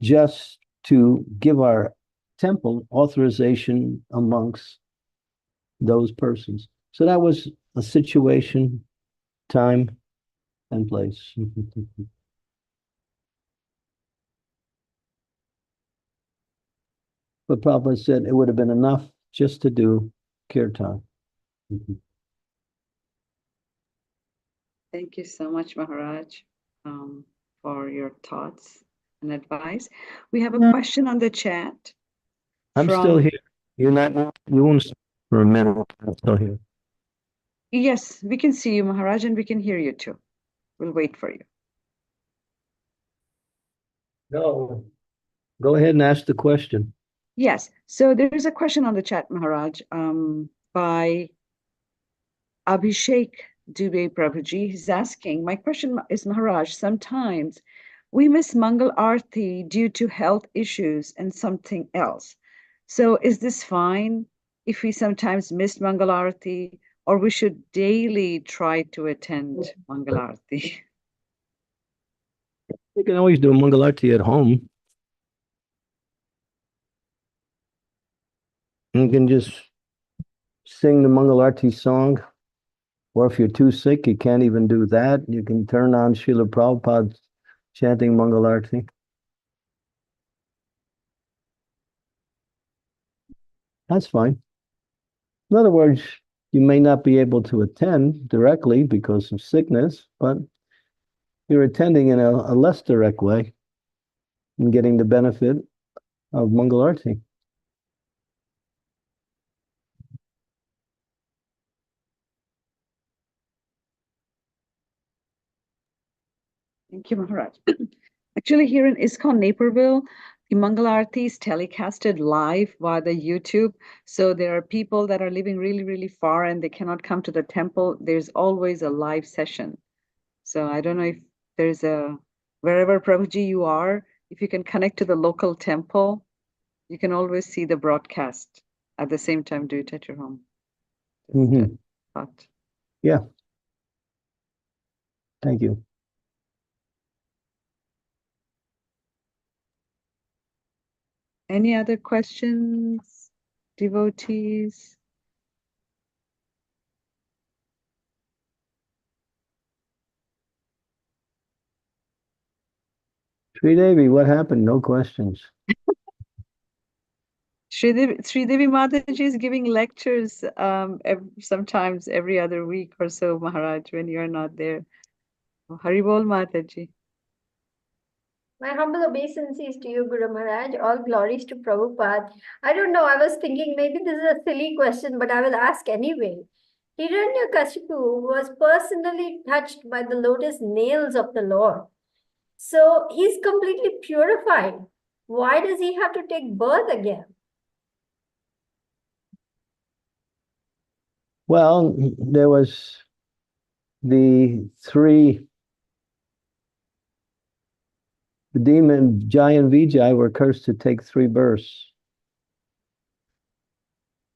just to give our temple authorization amongst those persons. So that was a situation, time, and place. But Prabhupada said it would have been enough just to do kirtan. Thank you so much, Maharaj, for your thoughts and advice. We have a question on the chat. I'm still here. You won't stop for a minute. I'm still here. Yes, we can see you, Maharaj, and we can hear you too. We'll wait for you. No. Go ahead and ask the question. Yes. So there is a question on the chat, Maharaj, by Abhishek Dubey Prabhuji. He's asking, my question is, Maharaj, sometimes we miss Mangal Aarti due to health issues and something else. So is this fine if we sometimes miss Mangal Aarti, or we should daily try to attend Mangal Aarti? You can always do Mangal Aarti at home. You can just sing the Mangal Aarti song, or if you're too sick, you can't even do that. You can turn on Srila Prabhupada chanting Mangal Aarti. That's fine. In other words, you may not be able to attend directly because of sickness, but you're attending in a less direct way and getting the benefit of Mangalarti. Thank you, Maharaj. Actually, here in ISKCON Naperville, the Mangalarti is telecasted live via the YouTube. So there are people that are living really, really far and they cannot come to the temple. There's always a live session. So I don't know if there's wherever Prabhuji you are, if you can connect to the local temple, you can always see the broadcast at the same time, do it at your home. Yeah. Thank you. Any other questions, devotees? Sridevi, what happened? No questions. Sridevi Mataji is giving lectures sometimes every other week or so, Maharaj, when you're not there. Haribol Mataji. My humble obeisances to you, Guru Maharaj. All glories to Prabhupada. I don't know, I was thinking maybe this is a silly question, but I will ask anyway. Hiranyakashipu was personally touched by the lotus nails of the Lord. So he's completely purified. Why does he have to take birth again? Well, there was the demon Jai and Vijay were cursed to take 3 births.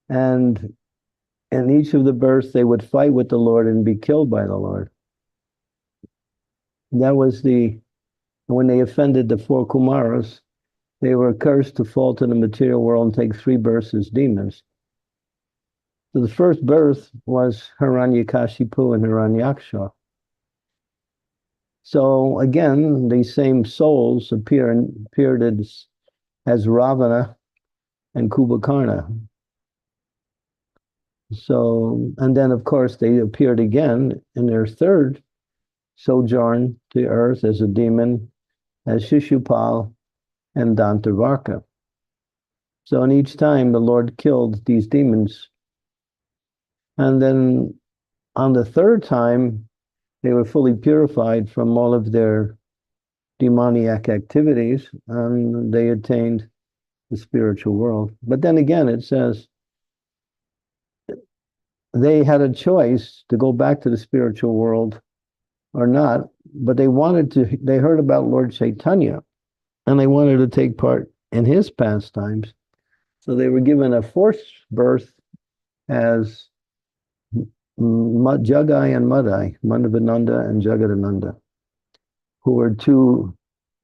And in each of the births, they would fight with the Lord and be killed by the Lord. That was when they offended the 4 Kumaras, they were cursed to fall to the material world and take 3 births as demons. So the first birth was Hiranyakashipu and Hiranyaksha. So again, these same souls appeared as Ravana and Kumbhakarna. So, and then of course they appeared again in their third sojourn to earth as a demon, as Shishupal and Dantavarka. So in each time the Lord killed these demons. And then on the third time, they were fully purified from all of their demoniac activities, and they attained the spiritual world. But then again, it says they had a choice to go back to the spiritual world or not, but they heard about Lord Chaitanya, and they wanted to take part in his pastimes. So they were given a forced birth as Jagai and Madai, Madhavananda and Jagadananda, who were 2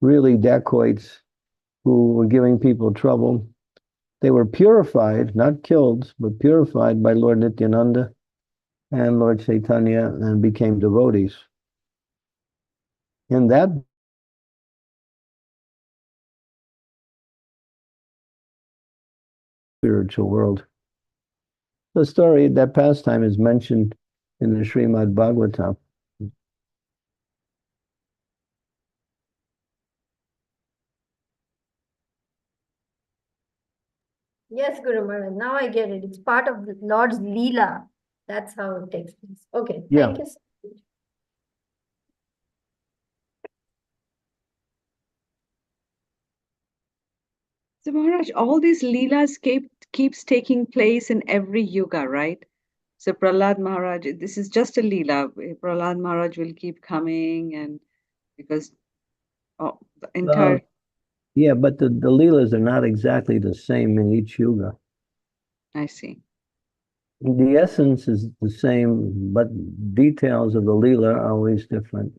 really dacoits who were giving people trouble. They were purified, not killed, but purified by Lord Nityananda and Lord Chaitanya and became devotees. In that spiritual world. The story, that pastime is mentioned in the Srimad Bhagavatam. Yes, Guru Maharaj. Now I get it. It's part of the Lord's Leela. That's how it takes place. Okay. Yeah. Thank you so much. So Maharaj, all these Leelas keeps taking place in every yuga, right? So Prahlad Maharaj, this is just a Leela. Prahlad Maharaj will keep coming, and because the entire... Yeah, but the Leelas are not exactly the same in each yuga. I see. The essence is the same, but details of the Leela are always different.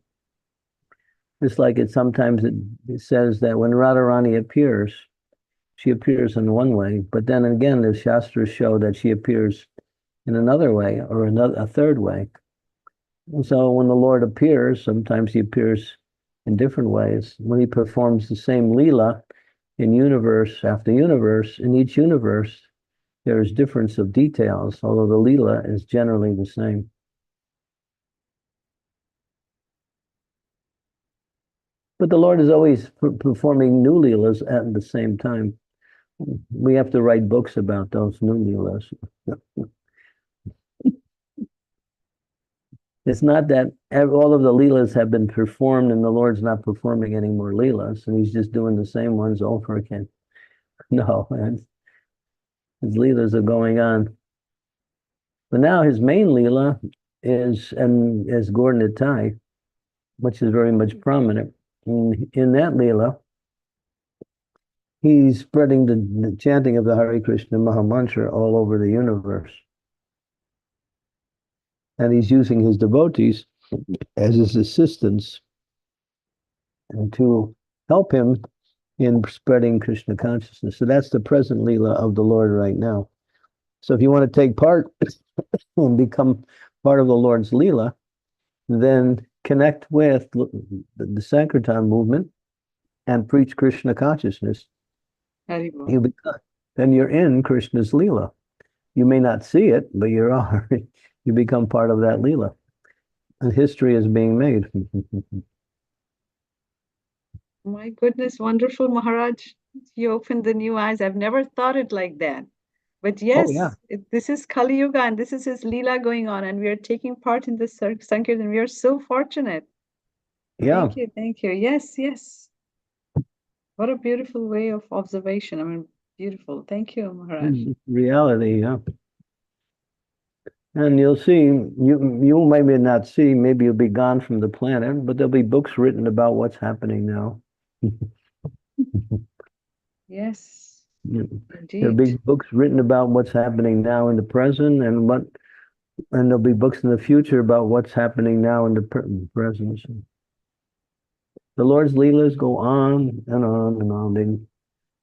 Just like sometimes it says that when Radharani appears, she appears in one way, but then again, the Shastras show that she appears in another way or a third way. And so when the Lord appears, sometimes he appears in different ways. When he performs the same Leela in universe after universe, in each universe, There's difference of details, although the Leela is generally the same. But the Lord is always performing new Leelas at the same time. We have to write books about those new Leelas. It's not that all of the Leelas have been performed and the Lord's not performing any more Leelas and he's just doing the same ones over again. No, his Leelas are going on. But now his main Leela is Gaur-Nitai, which is very much prominent. In that Leela, he's spreading the chanting of the Hare Krishna Maha Mantra all over the universe. And he's using his devotees as his assistants and to help him in spreading Krishna consciousness. So that's the present Leela of the Lord right now. So if you want to take part and become part of the Lord's Leela, then connect with the Sankirtan movement and preach Krishna consciousness. Then you're in Krishna's Leela. You may not see it, but you are. You become part of that Leela. And history is being made. My goodness, wonderful, Maharaj. You opened the new eyes. I've never thought it like that. But yes, this is Kali Yuga and this is his Leela going on and we are taking part in this Sankirtan. We are so fortunate. Yeah. Thank you, thank you. Yes, yes. What a beautiful way of observation. I mean, beautiful. Thank you, Maharaj. Reality, yeah. And you'll see, you maybe not see, maybe you'll be gone from the planet, but there'll be books written about what's happening now. Yes, there'll be books written about what's happening now in the present, and there'll be books in the future about what's happening now in the present. The Lord's Leelas go on and on and on.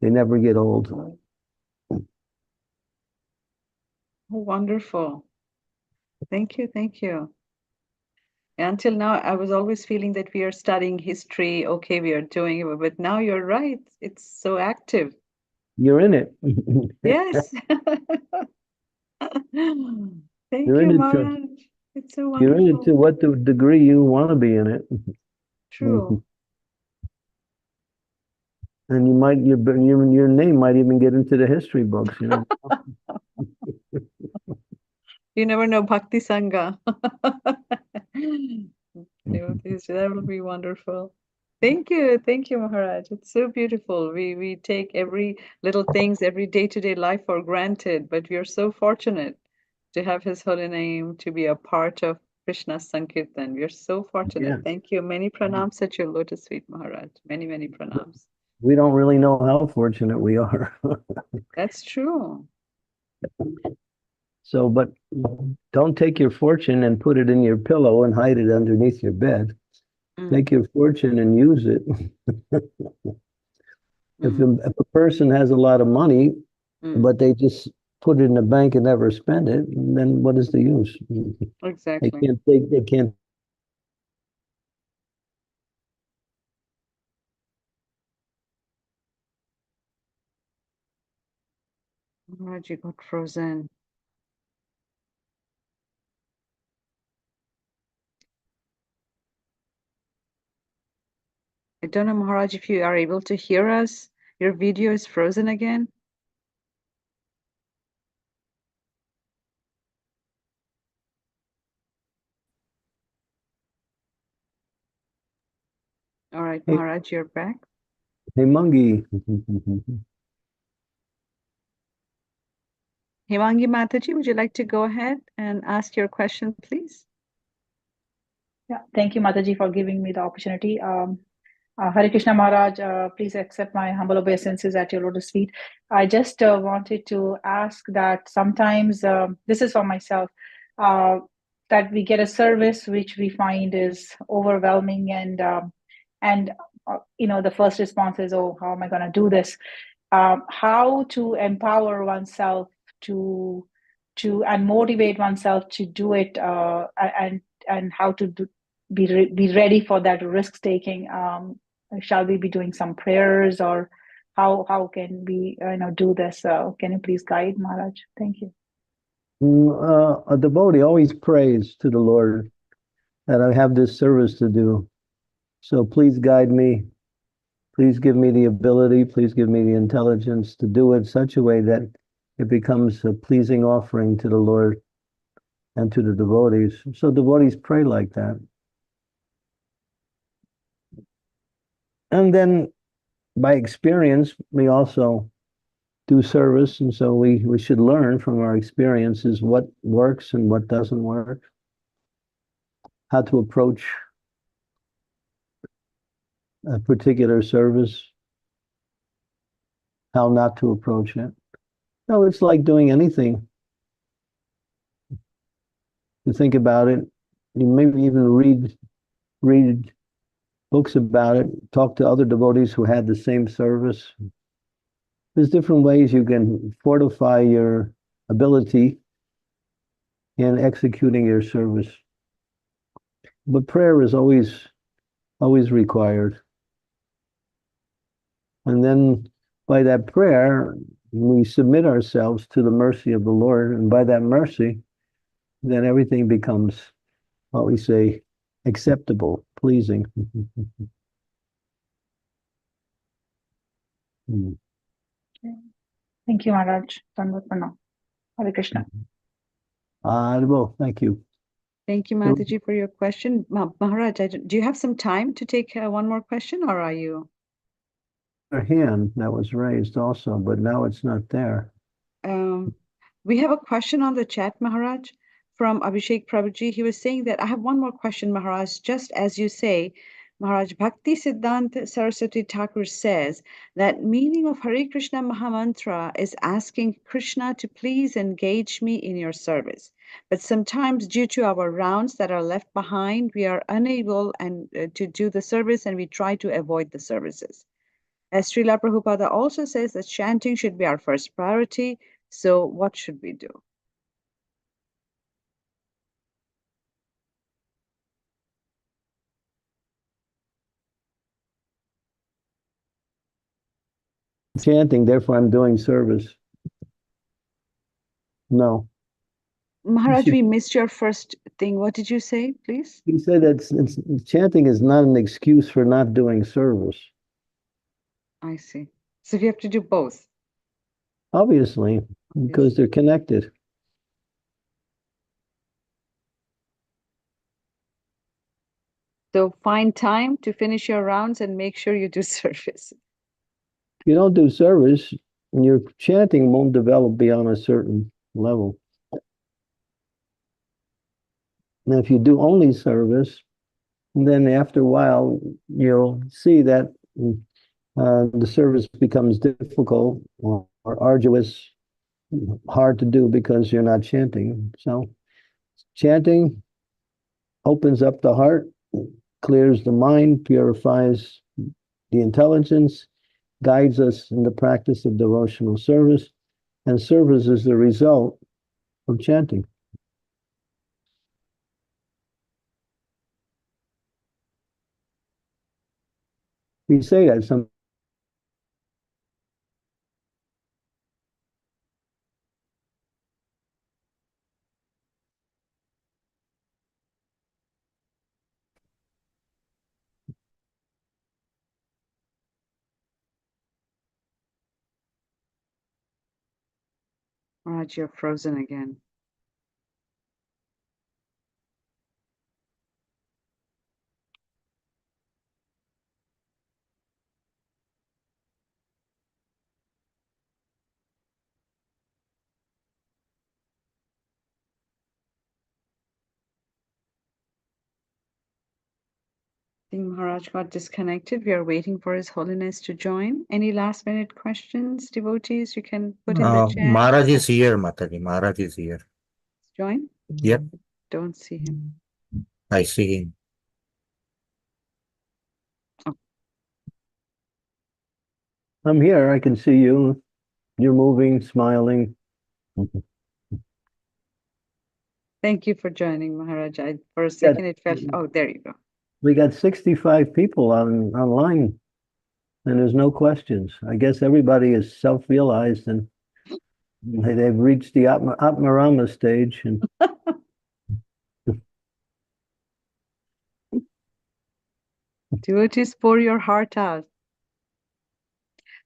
They never get old. Oh, wonderful. Thank you, thank you. Until now, I was always feeling that we are studying history. Okay, we are doing it, but now you're right. It's so active. You're in it. Yes. Thank you, Maharaj. It's so wonderful. You're in it to what degree you want to be in it. True. And you might your name might even get into the history books, you know. You never know, Bhakti Sangha. That will be wonderful. Thank you, Maharaj. It's so beautiful. We take every little things, every day-to-day life for granted, but we are so fortunate to have his holy name, to be a part of Krishna's Sankirtan. We are so fortunate. Yeah. Thank you. Many pranams at your lotus feet, Maharaj. Many, many pranams. We don't really know how fortunate we are. That's true. So, but don't take your fortune and put it in your pillow and hide it underneath your bed. Take your fortune and use it. If a person has a lot of money, but they just put it in the bank and never spend it, then what is the use? Exactly. They can't. Maharaj, you got frozen. I don't know, Maharaj, if you are able to hear us. Your video is frozen again. All right, Maharaj, you're back. Hey, Mungi. Himangi Mataji, would you like to go ahead and ask your question, please? Yeah, thank you, Mataji, for giving me the opportunity. Hare Krishna Maharaj, please accept my humble obeisances at your lotus feet. I just wanted to ask that sometimes, this is for myself, that we get a service which we find is overwhelming and the first response is, oh, how am I going to do this? How to empower oneself to and motivate oneself to do it, and how to be ready for that risk taking. Shall we be doing some prayers, or how can we do this? Can you please guide Maharaj? Thank you. A devotee always prays to the Lord that I have this service to do. So please guide me. Please give me the ability. Please give me the intelligence to do it such a way that it becomes a pleasing offering to the Lord and to the devotees. So devotees pray like that. And then by experience, we also do service. And so we should learn from our experiences what works and what doesn't work, how to approach a particular service, how not to approach it. No, it's like doing anything. You think about it, you maybe even read books about it, talk to other devotees who had the same service. There's different ways you can fortify your ability in executing your service. But prayer is always required. And then by that prayer, we submit ourselves to the mercy of the Lord. And by that mercy, then everything becomes, what we say, acceptable, pleasing. Thank you, Maharaj. Hare Krishna. Thank you. Thank you, Mataji, for your question. Maharaj, do you have some time to take one more question, or are you? A hand that was raised also, but now it's not there. We have a question on the chat, Maharaj, from Abhishek Prabhuji. He was saying that I have one more question, Maharaj. Just as you say, Maharaj, Bhakti Siddhanta Saraswati Thakur says that meaning of Hare Krishna Mahamantra is asking Krishna to please engage me in your service. But sometimes due to our rounds that are left behind, we are unable to do the service and we try to avoid the services. As Srila Prabhupada also says that chanting should be our first priority. So what should we do? Chanting, therefore I'm doing service. No. Maharaj, we missed your first thing. What did you say, please? He said that chanting is not an excuse for not doing service. I see. So we have to do both. Obviously, because they're connected. So find time to finish your rounds and make sure you do service. If you don't do service, your chanting won't develop beyond a certain level. And if you do only service, then after a while, you'll see that the service becomes difficult or arduous, hard to do because you're not chanting. So chanting opens up the heart, clears the mind, purifies the intelligence, guides us in the practice of devotional service, and service is the result of chanting. We say that some Maharaj, you're frozen again. I think Maharaj got disconnected. We are waiting for His Holiness to join. Any last minute questions, devotees, you can put in the chat. Maharaj is here, Mataji. Maharaj is here. Join? Yep. Don't see him. I see him. I'm here. I can see you. You're moving, smiling. Thank you for joining, Maharaj. For a second, it felt, oh, there you go. We got 65 people online. and there's no questions. I guess everybody is self-realized and they've reached the Atmarama stage. And devotees, pour your heart out.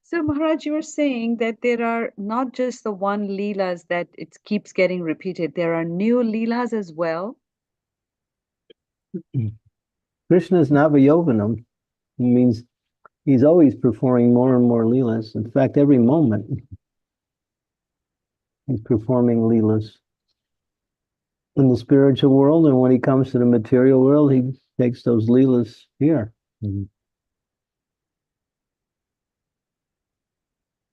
So Maharaj, you were saying that there are not just the one leelas that it keeps getting repeated. There are new leelas as well. Krishna's Navayovanam means he's always performing more and more leelas. In fact, every moment he's performing leelas in the spiritual world, and when he comes to the material world, he takes those leelas here.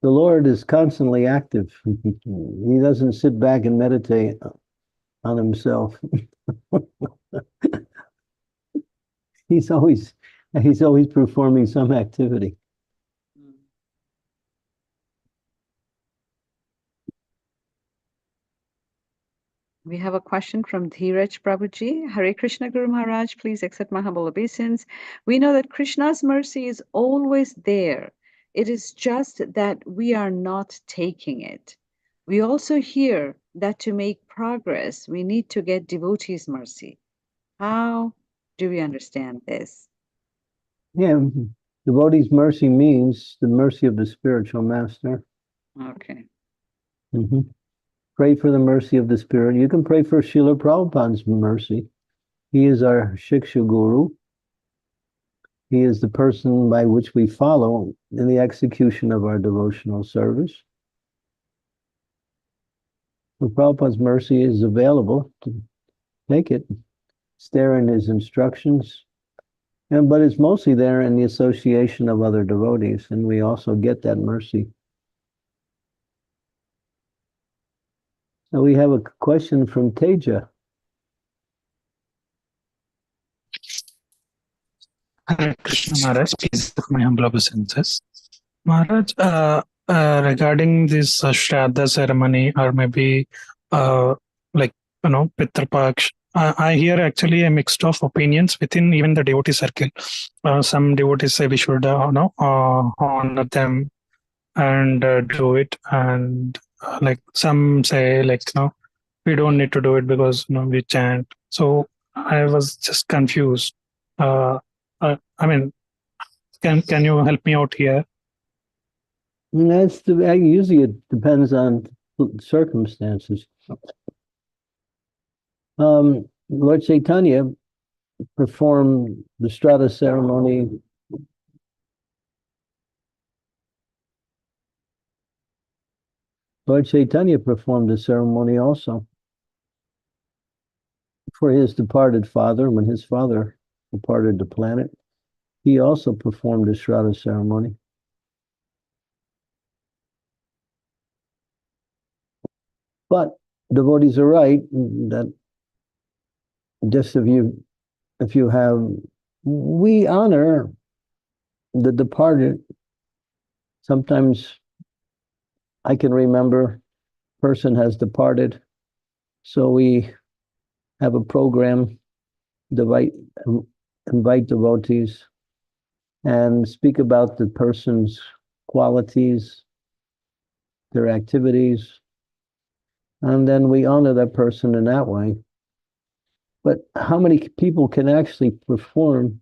The Lord is constantly active. He doesn't sit back and meditate on himself. He's always performing some activity. We have a question from Dheeraj Prabhuji. Hare Krishna Guru Maharaj, please accept my humble obeisance. We know that Krishna's mercy is always there. It is just that we are not taking it. We also hear that to make progress, we need to get devotees' mercy. How do we understand this? Yeah, devotee's mercy means the mercy of the spiritual master. Okay. Pray for the mercy of the Spirit. You can pray for Srila Prabhupada's mercy. He is our Shiksha Guru. He is the person by which we follow in the execution of our devotional service. So Prabhupada's mercy is available to take it. It's there in his instructions. But it's mostly there in the association of other devotees, and we also get that mercy. So we have a question from Teja. Hare Krishna Maharaj, please take my humble obeisances. Maharaj, regarding this Shraddha ceremony or maybe Pitr Paksh, I hear actually a mixed of opinions within even the devotee circle. Some devotees say we should honor them and do it, and some say we don't need to do it because we chant. So I was just confused. I mean, can you help me out here? Usually it depends on circumstances. Lord Chaitanya performed the Shraddha ceremony Lord Chaitanya performed the ceremony also for his departed father. When his father departed the planet, he also performed the Shraddha ceremony. But devotees are right that just if you have, we honor the departed. Sometimes I can remember a person has departed, so we have a program, invite devotees and speak about the person's qualities, their activities, and then we honor that person in that way. But how many people can actually perform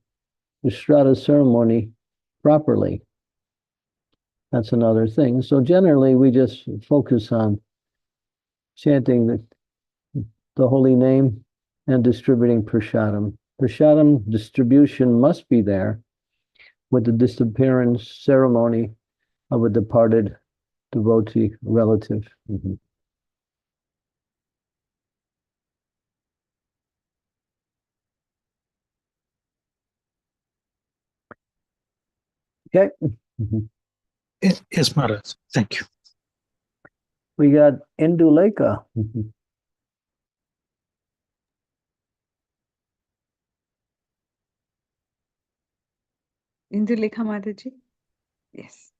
the Shraddha ceremony properly? That's another thing. So generally, we just focus on chanting the holy name and distributing prasadam. Prasadam distribution must be there with the disappearance ceremony of a departed devotee relative. Okay. Yes, Maharaj. Thank you. We got Indulekha. Indulekha Mataji? Yes.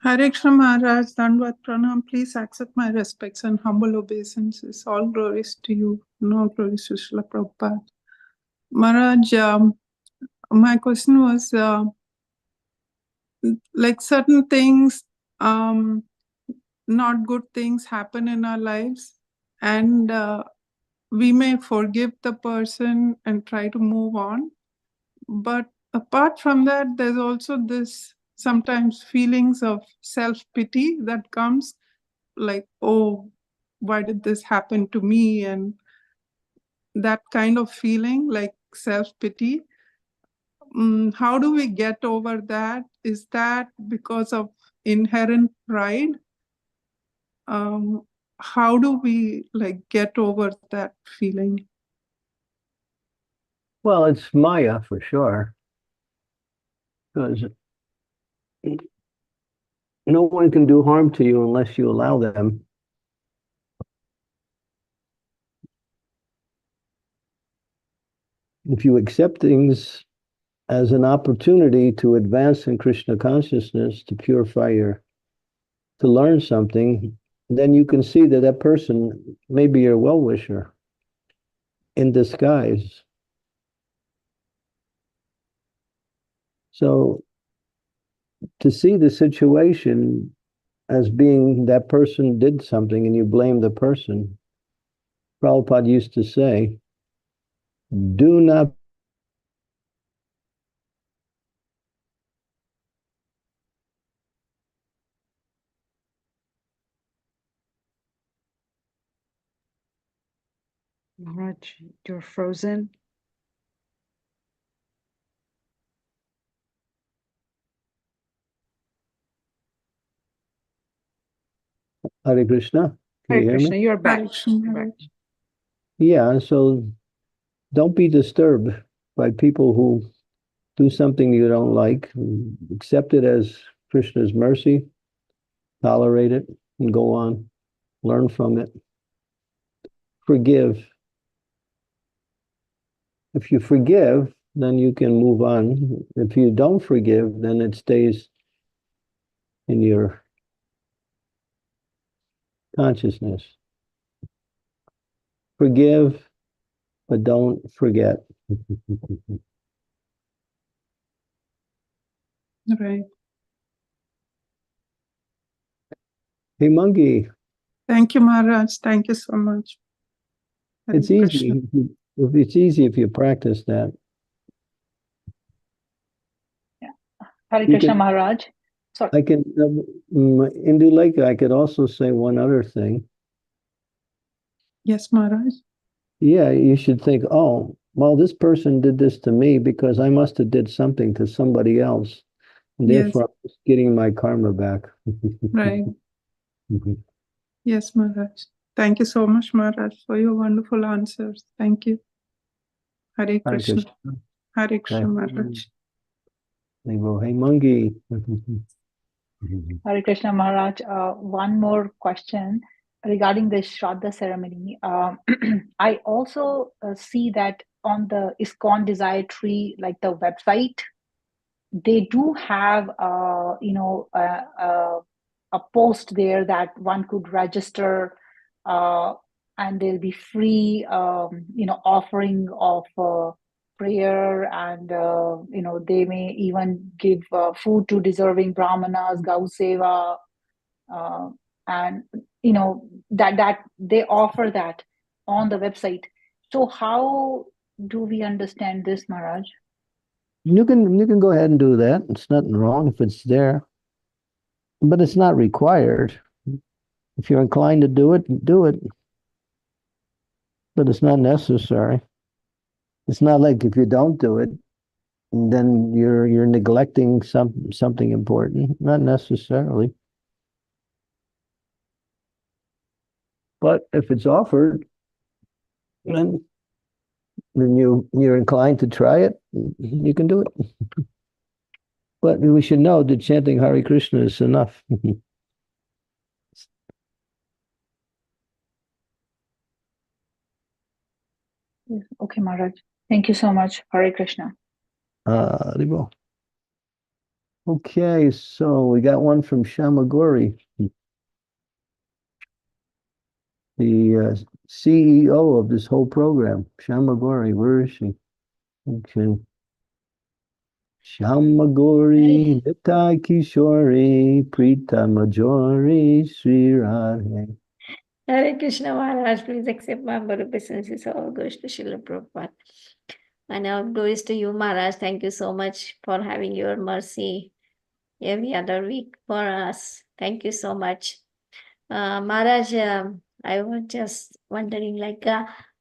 Hare Krishna Maharaj, Dandvat Pranam, please accept my respects and humble obeisances. All glories to you, and all glories to Srila Prabhupada. Maharaj, my question was, like certain things, not good things happen in our lives, and we may forgive the person and try to move on. But apart from that, there's also this sometimes feelings of self-pity that comes, like, oh, why did this happen to me? And that kind of feeling, like self-pity. How do we get over that? Is that because of inherent pride? How do we like get over that feeling? Well, it's Maya for sure. Because no one can do harm to you unless you allow them. If you accept things as an opportunity to advance in Krishna consciousness, to purify to learn something, then you can see that that person may be your well-wisher in disguise. So to see the situation as being that person did something and you blame the person, Prabhupada used to say, do not Maharaj, you're frozen. Hare Krishna. Can Hare you hear Krishna, me? you're back. Hare Krishna, You're back. Yeah, so don't be disturbed by people who do something you don't like. Accept it as Krishna's mercy, tolerate it, and go on. Learn from it. Forgive. If you forgive, then you can move on. If you don't forgive, then it stays in your consciousness. Forgive, but don't forget. Right. Hey, Monkey. Thank you, Maharaj. Thank you so much. Hare It's Krishna. easy. It's easy if you practice that. Hare You Krishna can- Maharaj. Sorry. I can, Indulekha, I could also say one other thing. Yes, Maharaj. Yeah, you should think, oh, well, this person did this to me because I must have did something to somebody else. And Yes. therefore, I'm just getting my karma back. Right. Yes, Maharaj. Thank you so much, Maharaj, for your wonderful answers. Thank you. Hare Hare Krishna. Krishna. Hare Krishna, Maharaj. Hey, Monkey. Hare Krishna Maharaj, one more question regarding the Shraddha ceremony. I also see that on the ISKCON Desire Tree, like the website, they do have, a post there that one could register, and there'll be free, offering of prayer, and they may even give food to deserving brahmanas, gau seva, and that they offer that on the website. So how do we understand this, Maharaj? You can go ahead and do that. It's nothing wrong if it's there. But it's not required. If you're inclined to do it, do it. But it's not necessary. It's not like if you don't do it, then you're neglecting something important. Not necessarily. But if it's offered, then you're inclined to try it, you can do it. But we should know that chanting Hare Krishna is enough. Okay, Maharaj. Thank you so much. Hare Krishna. Haribol. Okay, so we got one from Shamagori, the CEO of this whole program. Shamagori, where is she? Okay. Shamagori, Nitai Kishori, Prita Majori, Sri Radhe. Hare Krishna Maharaj, please accept my humble obeisances. All goes to Srila Prabhupada. And all glories to you, Maharaj. Thank you so much for having your mercy every other week for us. Thank you so much. Maharaj, I was just wondering, like,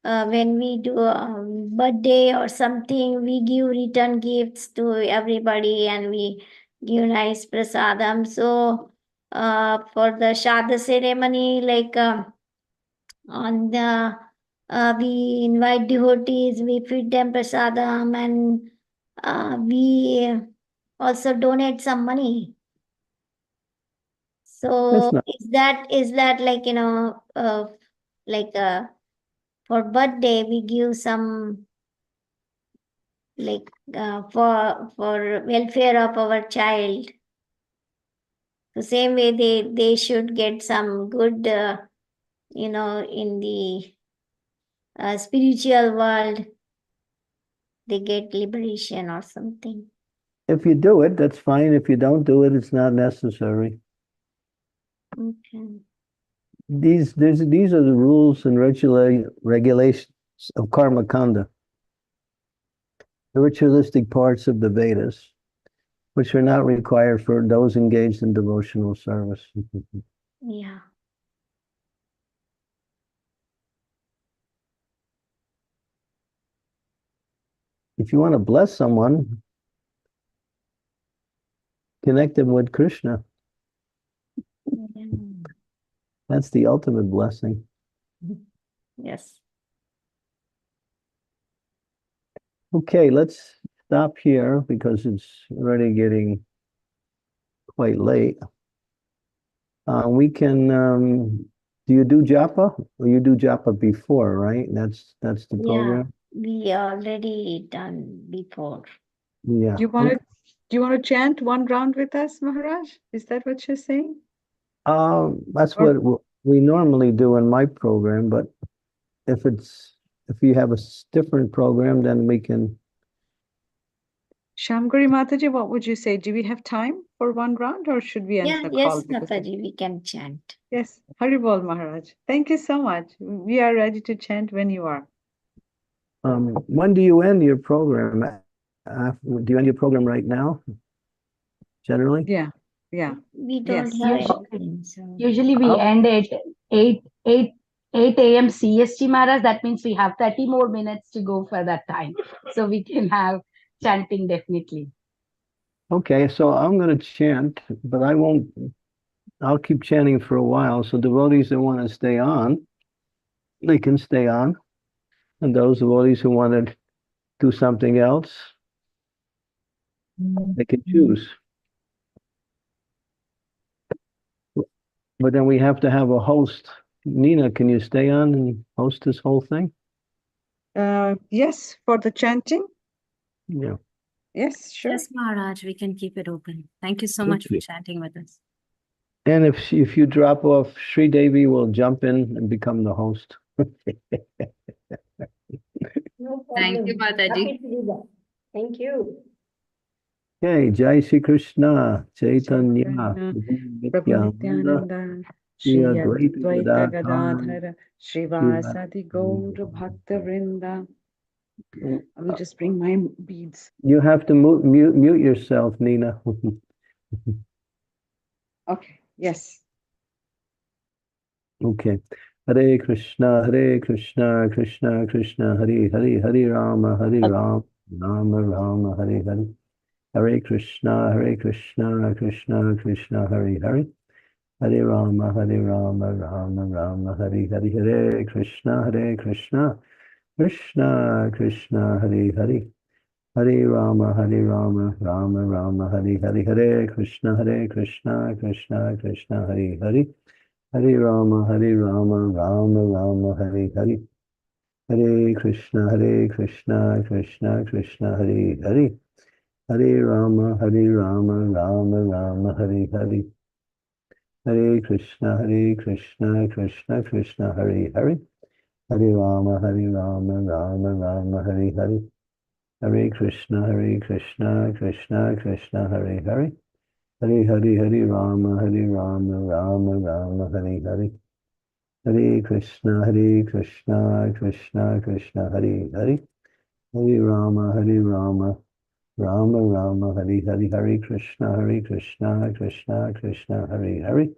when we do a birthday or something, we give return gifts to everybody and we give nice prasadam. So, for the Shraddha ceremony, like, on the we invite devotees, we feed them prasadam, and we also donate some money. So is that like, like for birthday we give some, like, for welfare of our child. The same way they should get some good, in the spiritual world, they get liberation or something. If you do it, that's fine. If you don't do it, it's not necessary. Okay. These are the rules and regulations of Karma Kanda, the ritualistic parts of the Vedas, which are not required for those engaged in devotional service. Yeah. If you want to bless someone, connect them with Krishna. That's the ultimate blessing. Yes. Okay, let's stop here because it's already getting quite late. We can, do you do japa? Or you do japa before, right? That's the program? We already done before. Yeah. Do you want to chant one round with us, Maharaj? Is that what you're saying? That's what we normally do in my program, but if you have a different program, then we can. Shamguri Mataji, what would you say? Do we have time for one round or should we end the call? Yes, Mataji, we can chant. Yes, Haribol Maharaj. Thank you so much. We are ready to chant when you are. When do you end your program? Do you end your program right now? Generally? Yeah. We don't Yes. have anything, so. Usually we end at 8 a.m. CST, Maharaj. That means we have 30 more minutes to go for that time. So we can have chanting definitely. Okay, so I'm going to chant, but I'll keep chanting for a while. So devotees that want to stay on, they can stay on. And those devotees who want to do something else, they can choose. But then we have to have a host. Nina, can you stay on and host this whole thing? Yes, for the chanting. Yeah. Yes, sure. Yes, Maharaj, we can keep it open. Thank you so much for chatting with us. And if you drop off, Sri Devi will jump in and become the host. No Thank you, problem. Mataji. Happy to do that. Thank you. Okay, Jai Shri Krishna, Chaitanya, Prabhu Nityananda, Shri Advaita Gadadhara, Srivasadi Gaur Bhakta Vrinda. I will just bring my beads. You have to mute yourself, Nina. Okay, yes. Okay. Hare Krishna, Krishna Krishna, Hare Hare, Hare Rama, Rama Rama, Hare Hare. Hare Krishna, Krishna Krishna, Hare Hare. Hare Rama, Rama Rama, Hare Hare. Hare Krishna, Krishna Krishna, Hare Hare. Hare Rama, Rama Rama, Hare Hare. Hare Krishna, Krishna Krishna, Hare Hare. Hare Rama, Rama Rama, Hare Hare. Hare Krishna, Krishna Krishna, Hare Hare. Hare Rama, Rama Rama, Hare Hare. Hare Krishna, Krishna Krishna, Hare Hare. Hare Rama, Rama Rama, Hare Hare. Hare Krishna, Krishna Krishna, Hare Hare. Hare Hare Rama, Rama Rama, Hare Hare. Hare Krishna, Krishna Krishna, Hare Hare. Hare Rama, Rama Rama, Hare Hare. Hare Krishna, Krishna Krishna, Hare Hare.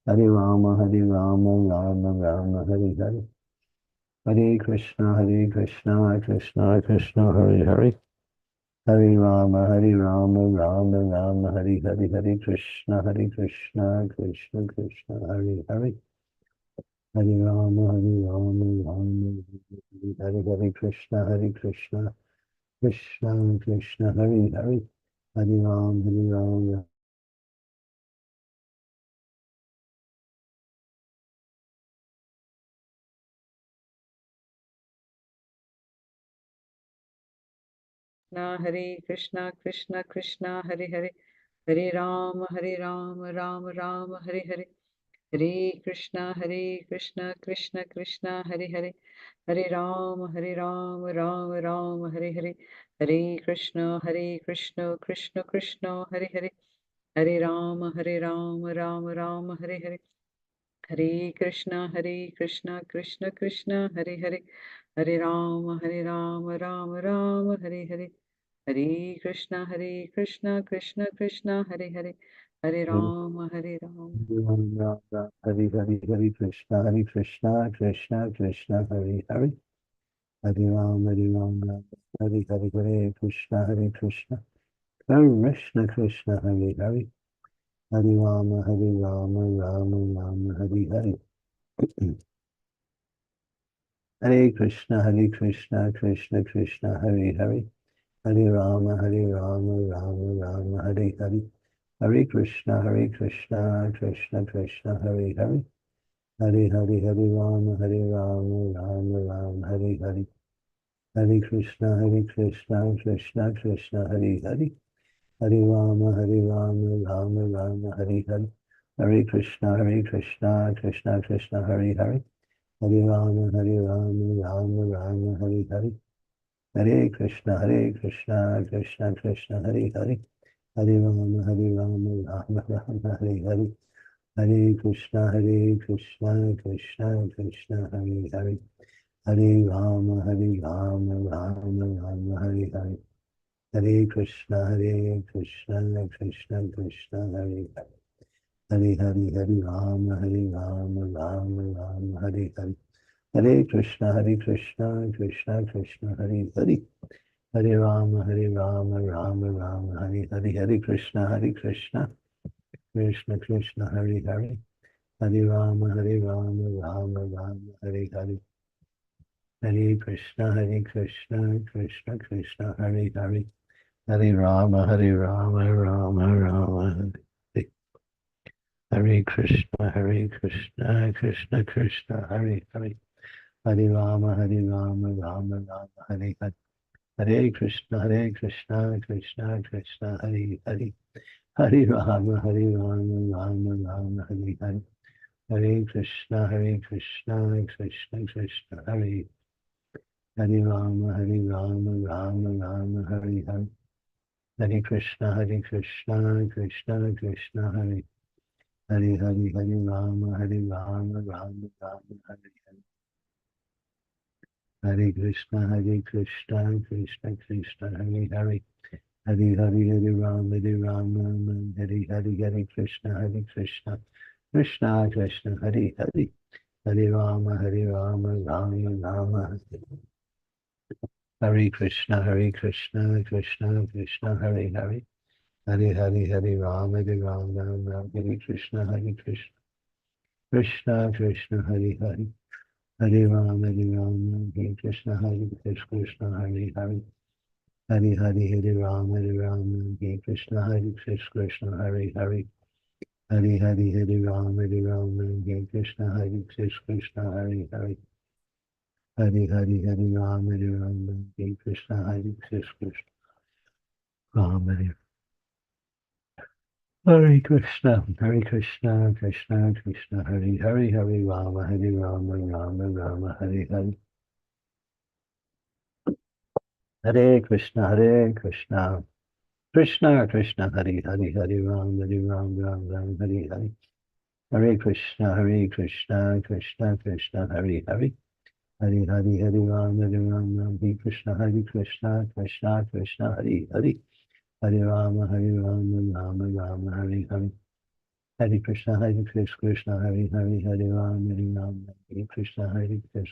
Hare Rama, Rama Rama, Hare Hare. Hare Krishna, Krishna Krishna, Hare Hare. Hare Rama, Rama Rama, Hare Hare. Hare Krishna, Krishna Krishna, Hare Hare. Hare Rama, Rama Hare Hare. Krishna, Krishna Krishna, Hare Hare. Hare Rama, Hare Krishna, Krishna Krishna, Hare Hare. Hare Rama, Rama Rama, Hare Hare. Hare Krishna, Krishna Krishna, Hare Hare. Hare Rama, Rama Rama, Hare Hare. Hare Krishna, Krishna Krishna, Hare Hare. Hare Rama, Rama Rama, Hare Hare. Hare Krishna, Krishna Krishna, Hare Hare. Hare Rama, Rama Rama, Hare Hare. Hare Krishna, Krishna Krishna, Hare Hare. Hare Rama, Rama. Hare Hare Krishna, Krishna Krishna, Hare Hare. Hare Rama, Hare Hare. Hare Krishna, Krishna Krishna, Hare Hare. Hare Rama, Rama Rama, Hare Hare. Hare Krishna, Krishna Krishna, Hare Hare. Hare Rama, Rama Rama, Hare Hare. Hare Krishna, Krishna Krishna, Hare Hare. Hare Rama, Rama Rama, Hare Hare. Hare Krishna, Krishna Krishna, Hare Hare. Hare Rama, Rama Rama, Hare Hare. Hare Krishna, Krishna Krishna, Hare Hare. Hare Rama, Rama Rama, Hare Hare. Hare Krishna, Krishna Krishna, Hare Hare. Hare Rama, Rama Rama, Hare Hare. Hare Krishna, Krishna Krishna, Hare Hare. Hare Rama, Rama Rama, Hare Hare. Hare Krishna, Krishna Krishna, Hare Hare. Hare Rama, Rama Rama, Hare Hare. Hare Krishna, Krishna Krishna, Hare Hare. Hare Rama, Rama Rama, Hare Hare. Hare Krishna, Krishna Krishna, Hare Hare. Hare Rama, Rama Rama, Hare Hare. Hare Krishna, Krishna Krishna, Hare Hare. Hare Rama, Rama Rama, Hare Hare. Hare Krishna, Krishna Krishna, Hare Hare. Hare Rama, Rama Rama, Hare Hare. Hare Krishna, Krishna Krishna, Hare Hare. Hare Rama, Rama Rama, Hare Hare. Hare Krishna, Krishna Krishna, Hare Hare Rama, Rama Rama, Hare Hare. Hare Krishna, Krishna Krishna, Hare Hare. Hare Rama, Rama Rama, Hare Hare. Hare Krishna, Krishna Krishna, Hare Hare. Hare Rama, Hare Hare. Krishna, Krishna Krishna, Hare Hare. Hare Rama, Rama Rama, Hare Krishna, Krishna Krishna, Hare Hare. Hare Rama, Rama, Hare Krishna, Krishna Krishna, Hare Hare. Hare Rama, Hare Krishna, Krishna, Hare Hare. Hare Rama, Hare Krishna, Krishna, Hare Hare. Hare Rama, Hare Krishna, Krishna, Hare Hare. Hare Rama, Hare Krishna, Krishna, Rama, Hare Krishna, Krishna Krishna, Hare Hare. Hare Rama, Rama Rama, Hare Hare. Hare Krishna, Hare Krishna. Krishna Krishna, Hare Hare, Hare Ram, Ram Ram, Hare Hare. Hare Krishna, Krishna Krishna, Hare Hare. Hare Hare, Hare Ram, Ram, Hare Krishna, Krishna Krishna, Hare Hare. Hare Rama, Rama, Hare Hare. Hare Krishna, Krishna, Hare Hare, Hare Rama, Hare Krishna,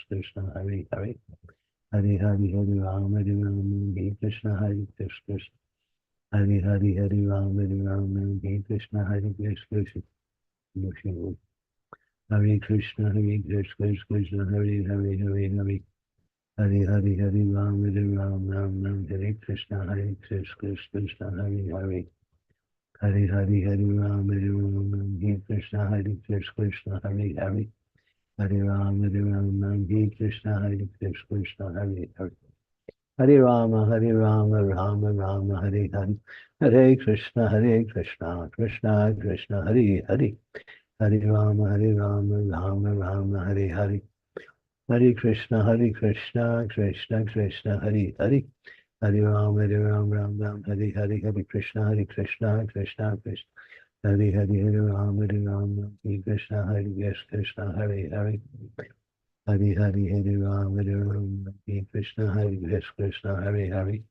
Krishna, Hare Hare. Hare Hare, Hare Rama, Hare Krishna, Krishna. Hare Hare, Hare Rama, Hare Krishna, Krishna. Hare Krishna, Krishna, Hare Hare, Hare Hare. Hare Hare, Hare Ram, Hare Krishna, Krishna, Hare Hare. Hare Hare, Hare Ram, Hare Krishna, Krishna, Hare Hare. Hare Ram, Hare Krishna, Krishna, Hare Hare. Hare Rama, Rama, Hare Hare. Hare Krishna, Krishna, Krishna, Hare Hare. Hare Rama, Rama, Hare Hare. Hare Krishna, Krishna, Krishna, Hare Hare. Hare Rama, Ram, Hare Hare. Hare Krishna, Krishna, Krishna. Hare Hare, Rama, Hare Krishna, Hare Hare. Hare Hare, Hare Rama, Hare Krishna, Krishna, Hare Hare.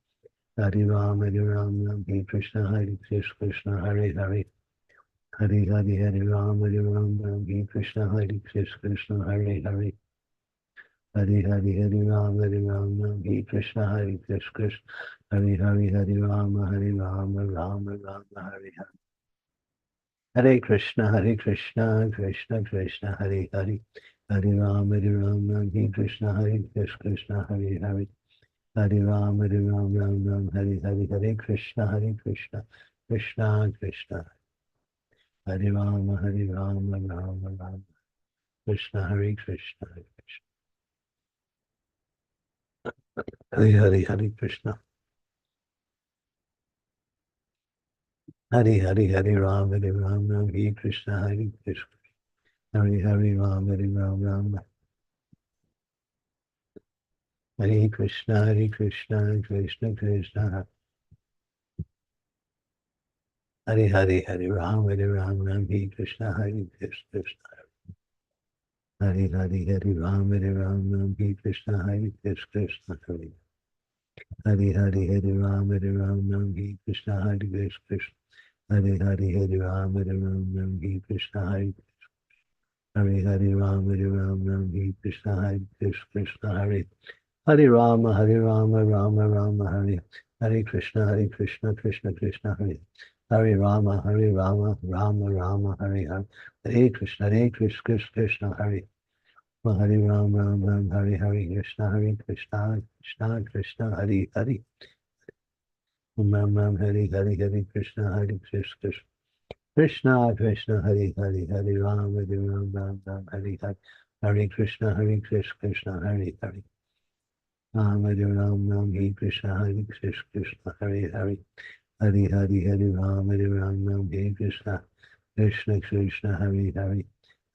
Hare Rama, Hare Krishna, Krishna, Hare Hare. Hare Hare, Hare Rama, Hare Krishna, Krishna, Hare Hare. Hare Hare, Hare Rama, Hare Krishna, Krishna, Hare Hare. Hare Rama, Rama, Hare Hare. Hare Krishna, Krishna, Krishna, Hare Hare. Hare Rama, Hare Krishna, Krishna, Hare Hare. Hare Rama, Hare Hare. Hare Krishna, Krishna, Krishna. Hare Rama, Rama, Krishna, Hare Krishna, Hare Hare, Hare Krishna. Hare Hare, Hare Rama, Hare Krishna, Hare Krishna. Hare Hare, Rama, Rama. Hare Krishna, Krishna, Krishna. Hare Hare, Hare Rama, Hare Krishna, Hare Krishna. Hare Hare, Hare Rama, Hare Krishna, Hare Krishna. Hare Hare, Hare Rama, Hare Krishna, Hare Krishna. Hare Hare, Hare Rama, Hare Krishna, Hare Hare. Hare Rama, Hare Krishna, Hare Krishna. Hare Rama, Rama, Hare Krishna, Krishna, Krishna, Hare. Hare Rama, Rama, Hare Hare Krishna, Krishna, Hare. Hare Ram, Hare Krishna, Krishna, Krishna, Hare Hare. Ram, Hare Krishna, Krishna. Krishna, Krishna, Hare Hare. Hare Ram, Hare Hare. Hare Krishna, Krishna, Hare Hare. Hare Ram, Hare Krishna, Krishna, Hare Hare. Hare Hare, Ram, Hare Krishna, Krishna, Hare Hare.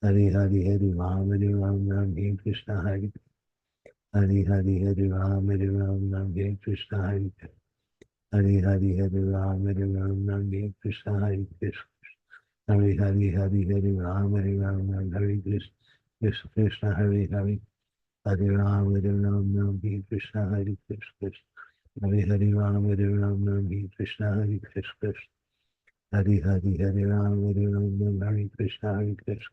Hare Hare, Ram, Hare Krishna, Hare Hare, Ram, Hare Krishna, Hare Hare. Hare Ram, Hare Krishna, Hare Hare, Ram, Hare Krishna, Hare Hare. Hare Ram, Hare Krishna, Hare Krishna. Hare Hare, Ram, Hare Krishna, Hare Krishna. Hare Hare, Ram, Hare Krishna, Hare Krishna.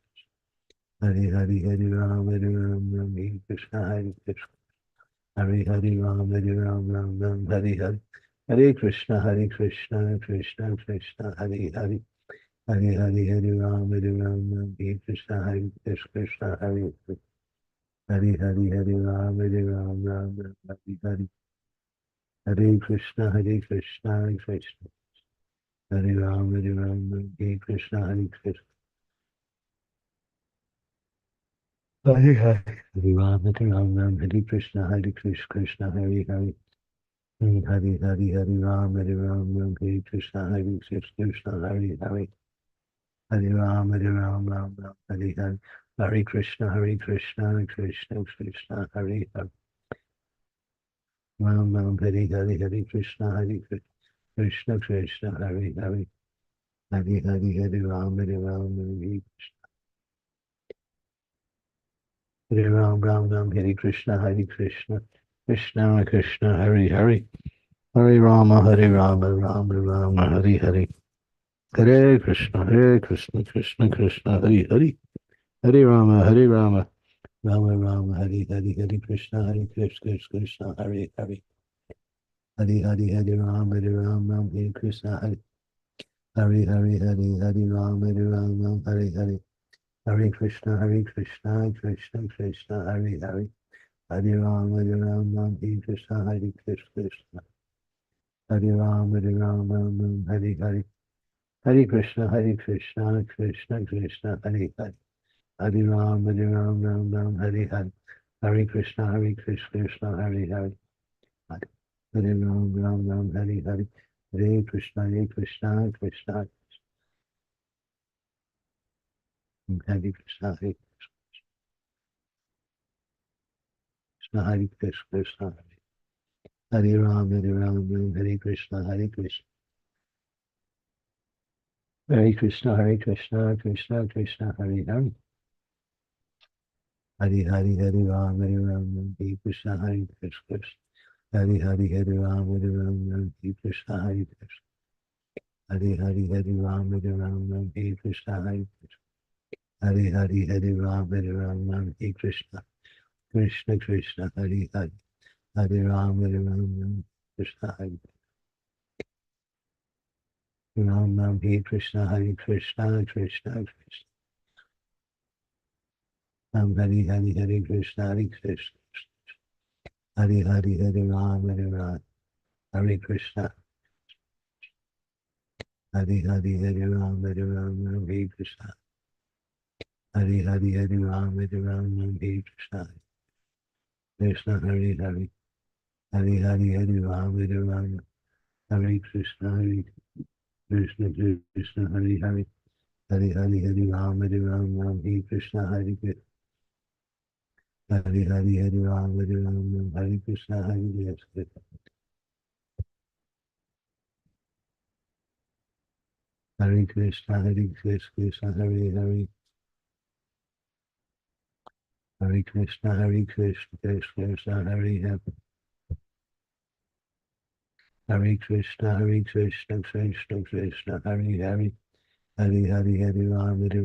Hare Hare, Ram, Hare Krishna, Hare Krishna. Hare Hare, Ram, Hare Hare. Hare Krishna, Krishna, Krishna, Hare Hare. Hare Hare, Ram, Hare Krishna, Hare Krishna, Hare Hare. Hare Hare, Ram, Hare Hare. Hare Krishna, Krishna, Hare Ram, Hare Krishna, Hare Krishna. Hare Hare, Hare Ram, Hare Krishna, Krishna, Hare Hare. Hare Hare, Hare Ram, Hare Krishna, Krishna, Hare Hare. Hare Ram, Hare Hare. Hare Krishna, Krishna, Krishna, Hare Hare. Ram Ram Hare Hare Hare Krishna Krishna Krishna Hare Hare Hare Hare Hare Ram Hare Ram Ram Ram Hare Krishna Krishna Krishna Hare Hare Hare Rama Rama Rama Hare Hare Hare Krishna Krishna Krishna Hare Hare Hare Rama Rama Rama Hare Hare Hare Krishna Krishna Hare Hare Hare Hare Ram Hare Krishna Hare Hare Hare Ram Hare Hare Hare Krishna Krishna Krishna Hare Hare Hare Ram Hare Krishna Krishna Hare Ram Hare Hare Hare Krishna Krishna Krishna Hare Hare Hare Ram Hare Hare Hare Krishna Krishna Hare Hare Hare Ram Hare Hare Hare Krishna Krishna Hare Krishna Hare Krishna Hare Ram Hare Krishna Hare Krishna Krishna Krishna Hare Hare Hare Ram Hare Krishna Hare Krishna Hare Ram Hare Krishna Hare Ram Hare Krishna Hare Ram Hare Krishna Krishna Hare Ram Krishna Hare Ram Hare Krishna Krishna Krishna Ram Hare Krishna Hare Ram Hare Krishna Hare Ram Hare Krishna Hare Ram Hare Krishna Krishna Hare Hare Hare Ram Hare Krishna Krishna Hare Hare Hare Ram Hare Krishna Hare Ram Hare Krishna Hare Hare Krishna Hare Hare Hare Krishna Krishna Hare Hare Hare Krishna Krishna Krishna Hare Hare Hare Ram Hare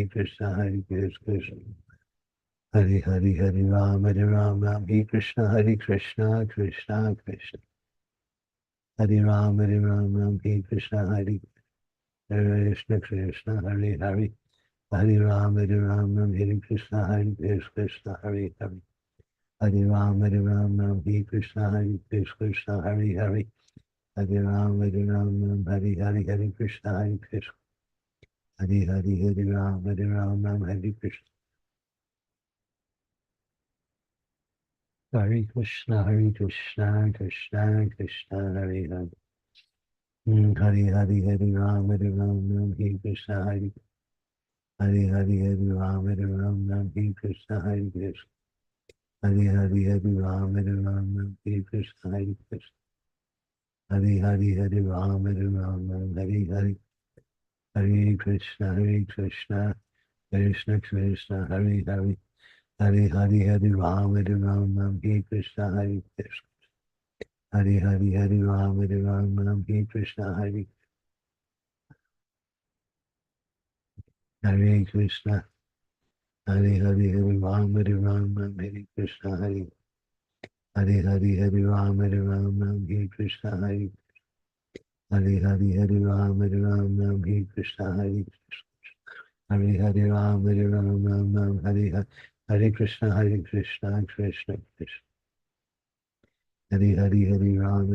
Krishna Hare Krishna Hare Ram Hare Krishna Krishna Krishna Hare Ram Hare Krishna Hare Krishna Hare Hare Hare Ram Hare Krishna Hare Hare Hare Ram Hare Krishna Krishna Hare Hare Hare Ram Hare Hare Krishna Hare Ram Hare Krishna Hare Krishna Krishna Krishna Hare Hare Hare Ram Hare Krishna Hare Ram Hare Krishna Hare Krishna Hare Ram Hare Krishna Hare Krishna Hare Ram Hare Hare Hare Krishna Krishna Krishna Hare Hare Hare Ram Hare Krishna Hare Krishna Hare Ram Hare Krishna Hare Krishna Hare Ram Hare Krishna Hare Ram Hare Krishna Hare Ram Hare Krishna Hare Hare Ram Hare Krishna Krishna Krishna Hare Ram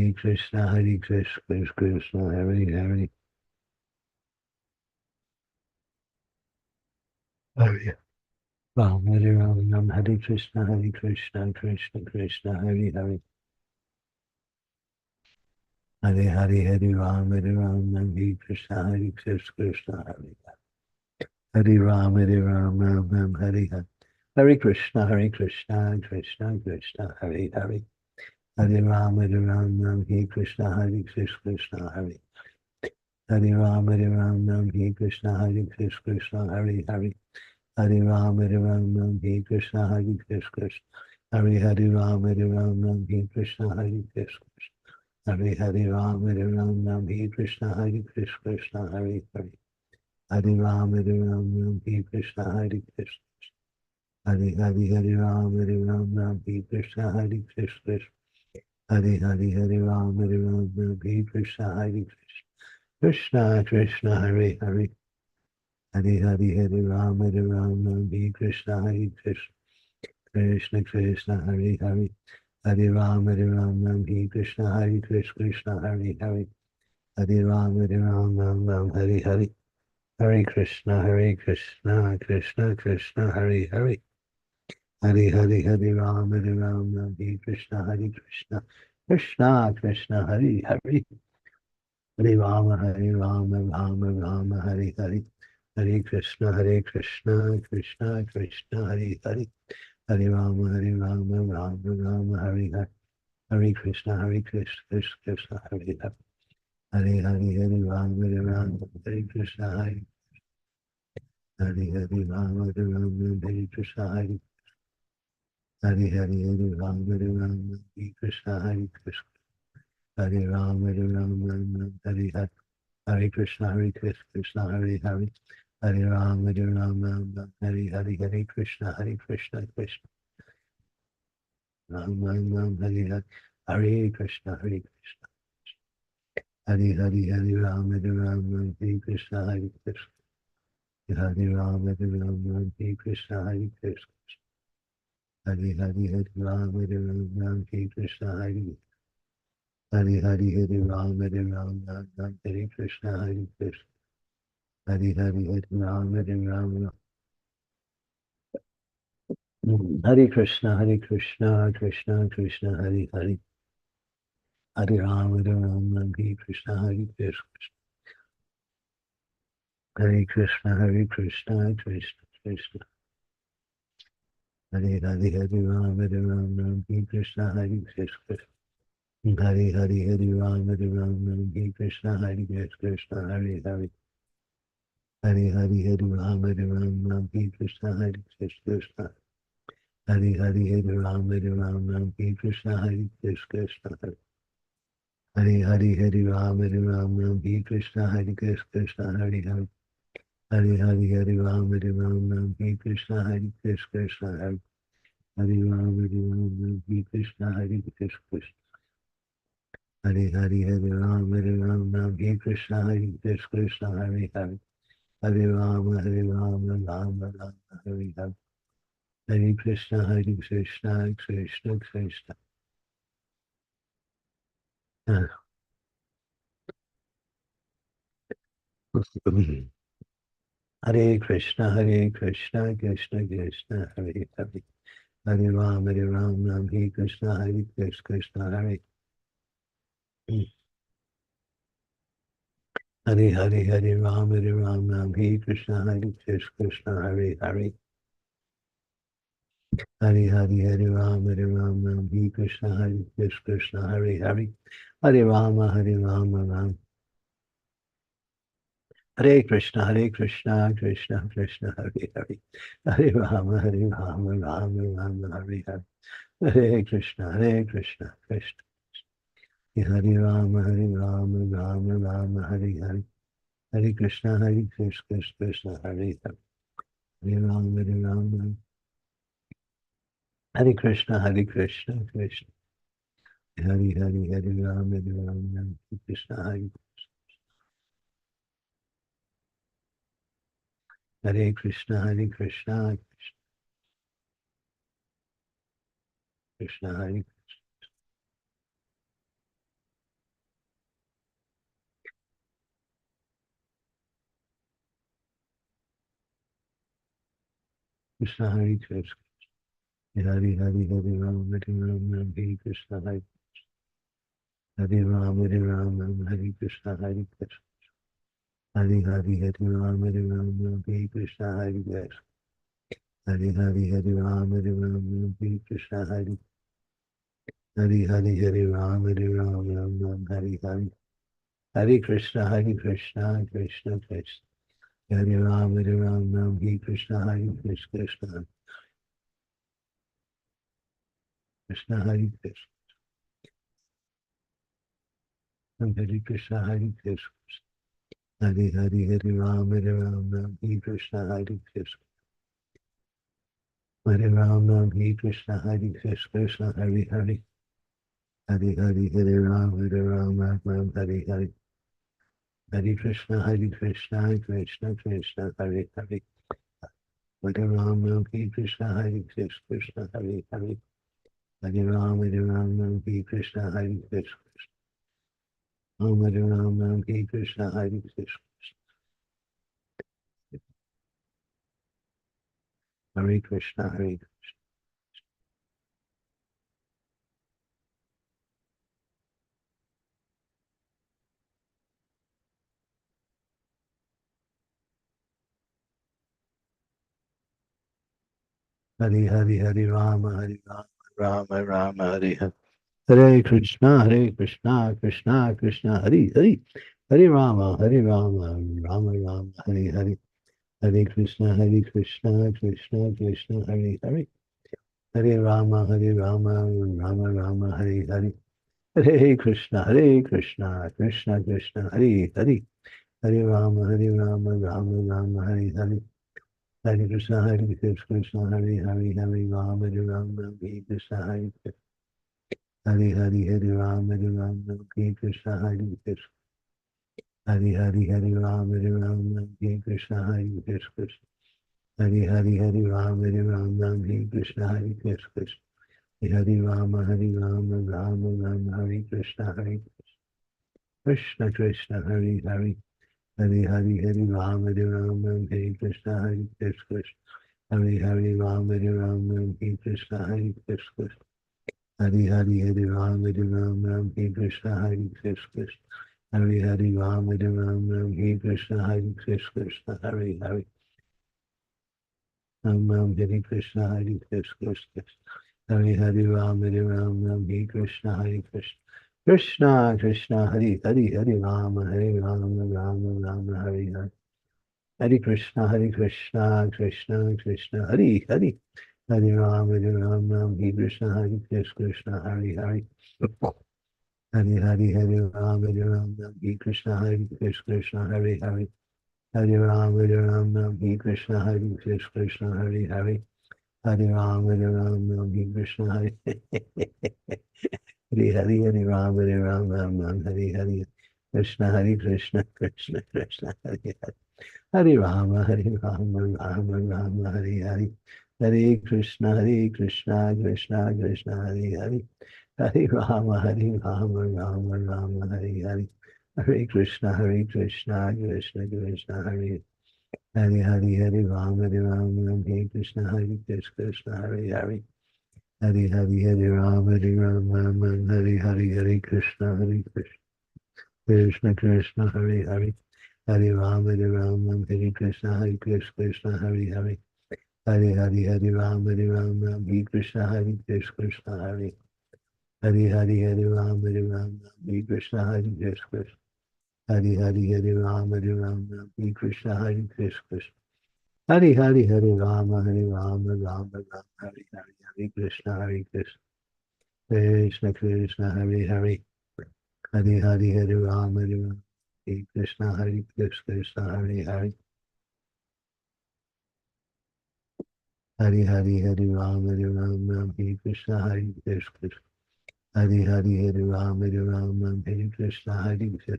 Hare Hare Krishna Krishna Hare Hare Ram Hare Krishna Krishna Krishna Hare Hare Hare Ram Hare Krishna Krishna Hare Hare Ram Hare Hare Hare Krishna, Krishna, Krishna, Hare Hare. Hare Ram, Hare Krishna, Hare Krishna, Hare Hare Ram, Hare Krishna, Hare Krishna, Hare Hare. Hare Ram, Hare Krishna, Hare Krishna, Hare Hare Ram, Hare Krishna, Hare Krishna, Hare Hare Ram, Hare Krishna, Hare Krishna, Hare Hare. Hare Ram, Hare Krishna, Hare Krishna, Hare Hare Ram, Hare Krishna, Hare Krishna, Hare Hare Ram, Hare Krishna, Hare Krishna, Krishna, Hare Hare. Hare Hare Ram, Hare Krishna, Hare Krishna, Krishna Krishna, Hare Hare. Hare Ram, Hare Krishna, Hare Krishna, Hare Hare. Hare Ram, Hare Hare. Hare Krishna, Krishna Krishna, Hare Hare. Hare Hare Ram, Hare Krishna, Hare Krishna, Krishna Krishna, Hare Hare. Hare Ram, Ram, Hare Hare. Hare Krishna, Krishna Krishna, Hare Hare. Hare Ram, Ram, Hare Hare. Hare Krishna, Krishna, Hare Hare. Hare Ram, Hare Krishna, Hare Ram, Hare Krishna, Hare Hare Ram, Hare Krishna, Hare Krishna. Hare Ram, Hare Hare. Hare Krishna, Krishna, Hare Hare. Hare Ram, Hare Hare. Hare Krishna, Krishna, Ram, Hare Hare. Hare Krishna, Krishna. Hare Ram, Hare Krishna, Hare Krishna. Hare Ram, Hare Krishna, Hare Krishna. Hare Ram, Hare Krishna, Hare Ram, Hare Krishna, Hare Krishna. Hare Ram, Hare Krishna, Krishna Krishna, Hare Hare. Hare Ram, Hare Krishna, Hare Krishna. Hare Krishna, Krishna Krishna. Hare Ram, Hare Krishna, Hare Krishna. Hare Ram, Hare Krishna, Hare Krishna, Hare Hare. Hare Ram, Hare Krishna, Hare Krishna. Hare Ram, Hare Krishna, Hare Krishna. Hare Ram, Hare Krishna, Hare Krishna, Hare Hare. Hare Ram, Hare Krishna, Hare Krishna, Hare Hare Ram, Hare Krishna, Hare Krishna. Hare Ram, Hare Krishna, Hare Krishna, Hare Hare. Hare Ram, Ram, Hare Hare. Hare Krishna, Krishna Krishna. Hare Krishna, Krishna Krishna, Hare Hare. Hare Ram, Hare Krishna, Hare Krishna, Hare Hare Ram, Hare Krishna, Hare Krishna, Hare Hare. Hare Ram, Hare Krishna, Hare Krishna, Hare Hare. Hare Rama, Ram. Hare Krishna, Krishna Krishna, Hare Hare. Hare Rama, Ram, Hare Hare. Hare Krishna, Krishna. Hare Rama, Ram, Hare Hare. Hare Krishna, Krishna, Hare Hare. Hare Ram, Hare Krishna, Krishna. Hare Ram, Hare Krishna, Hare Krishna, Krishna, Hare Krishna, Hare Krishna. Hare Ram, Hare Krishna, Hare Ram, Hare Krishna, Hare Krishna. Hare Ram, Hare Krishna, Hare Krishna. Hari Hari Hari Ram, Hare Ram, Hare Krishna, Hari Hari Hari Hari Ram, Hare Ram, Ram Ram, Hari Hari. Hare Krishna, Krishna Krishna, Hare Ram, Ram, Hare Krishna, Hare Krishna, Krishna, Hare Krishna, Hare Krishna, Hare Krishna, Hare Hari, Hare Ram, Ram, Hare Krishna, Hare Krishna, Hare Ram, Hare Krishna, Hare Krishna, Hare Hari, Hare Hari, Hare Ram, Ram, Hare Hari, Hare Krishna, Krishna Krishna, Hare Hari, Hare Ram, Hare Krishna, Hare Krishna, Hare Hari, Hare Ram, Hare Krishna, Hare Krishna, Hare Ram, Hare Krishna, Hare Krishna, Hare Krishna, Hare Hari Hari, Hare Rama, Rama Rama, Hare Hare. Hare Krishna, Krishna Krishna, Hare Hare. Hare Rama, Rama Rama, Hare Hare. Hare Krishna, Krishna Krishna, Hare Hare. Hare Rama, Rama Rama, Hare Hare. Hare Krishna, Krishna Krishna, Hare Hare. Hare Rama, Rama Rama, Hare Hare. Hare Krishna, Krishna, Hare Hare. Hare Rama, Hare Krishna, Hare Krishna. Hare Hari, Hare Ram, Hare Krishna, Hare Krishna. Hare Hari, Hare Ram, Hare Krishna, Hare Krishna. Hare Hari, Hare Ram, Hare Krishna, Hare Krishna. Hare Hari Rama, Rama, Hare Krishna, Hare Krishna, Krishna, Hare Hare. Hare Hari, Hare Ram, Hare Krishna, Hare Krishna. Hare Hari Ram, Hare Krishna, Hare Krishna. Hari Hari, Hare Ram, Hare Krishna, Hare Krishna. Hari Hari Ram, Hare Krishna, Hare Krishna, Hari Hari. Ram Hare Krishna, Hare Krishna. Hari Hari Ram, Hare Krishna, Hare Krishna. Krishna Krishna, Hari Hari, Hare Ram, Ram, Hari Hari. Hare Krishna, Krishna Krishna, Hari Hari. Hare Ram, Hare Krishna, Hare Krishna, Hari Hari. Hare Hari, Hare Ram, Hare Krishna, Hare Krishna, Hare Hari. Hare Ram, Hare Krishna, Hare Krishna, Hare Hari. Hare Ram, Hare Krishna, Hare Hare Hari, Hare Ram, Hare Hari. Krishna, Hare Krishna, Krishna Krishna, Hare Hari. Hare Rama, Rama, Hare Hari. Hare Krishna, Krishna Krishna, Hare Hari. Hare Rama, Rama, Hare Hari. Hare Krishna, Krishna Krishna, Hare Hare Hare, Hare Rama, Hare Krishna, Krishna, Hare Hari. Hare Hare, Hare Rama, Hare Hare Krishna, Krishna Krishna, Hare Hari. Hare Rama, Hare Krishna, Krishna, Hare Hari. Hare Hare, Hare Rama, Hare Krishna, Krishna, Hare Hare Hare, Hare Rama, Hare Krishna, Krishna. Hare Hare, Hare Rama, Hare Krishna, Krishna. Hare Hare, Hare Rama, Rama, Hare Hare. Hare Krishna, Krishna. Krishna Krishna, Hare Hare. Hare Hare, Hare Rama, Hare Krishna, Krishna, Hare Hare. Hare Hare, Hare Rama, Hare Krishna, Krishna. Hare Hare, Hare Rama, Hare Krishna, Krishna.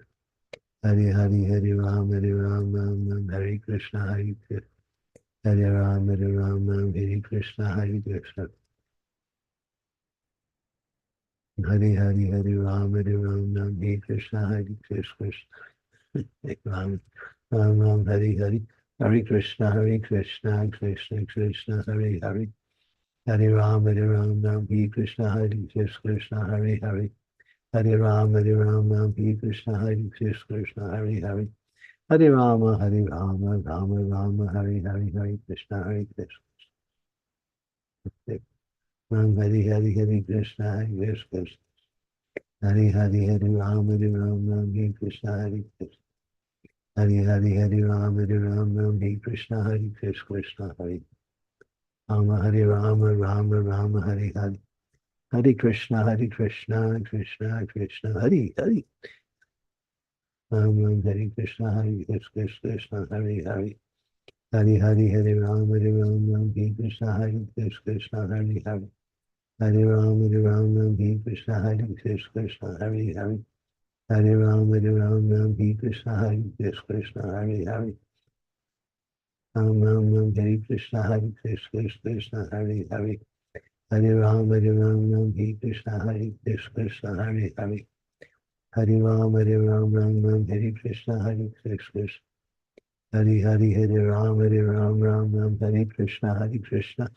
Hare Hare, Hare Rama, Hare Krishna, Krishna. Hare Rama, Hare Krishna, Krishna. Hare Hare, Hare Rama, Hare Krishna, Krishna. Ram Ram, Hare Hare. Hare Krishna, Krishna Krishna, Hare Hare. Hare Rama, Hare Krishna, Krishna, Hare Hare. Hare Rama, Hare Krishna, Krishna, Hare Hare. Hare Rama, Rama, Hare Hare, Hare Krishna, Krishna. Ram Hari Hari Hari Krishna Hari Krishna Hari Hari Hari Ram Ram Hare Krishna Hari Krishna Hari Hari Hari Ram Ram Hare Krishna Hari Krishna Hari Rama Hari Rama Rama Hari Hari Hari Krishna Krishna Krishna Hari Hari Ram Hari Krishna Hari Krishna Hari Hari Hari Hari Ram Hare Krishna Hari Krishna Hari Hari Hari Ram Hare Krishna Hari Krishna Hari Hari Hari Ram Hare Krishna Hari Krishna Hari Hari Ram Hare Krishna Hari Krishna Hari Hari Hari Ram Hare Krishna Hari Krishna Hari Hari Hari Ram Hare Krishna Hari Krishna Hari Hari Ram Hare Krishna Hari Krishna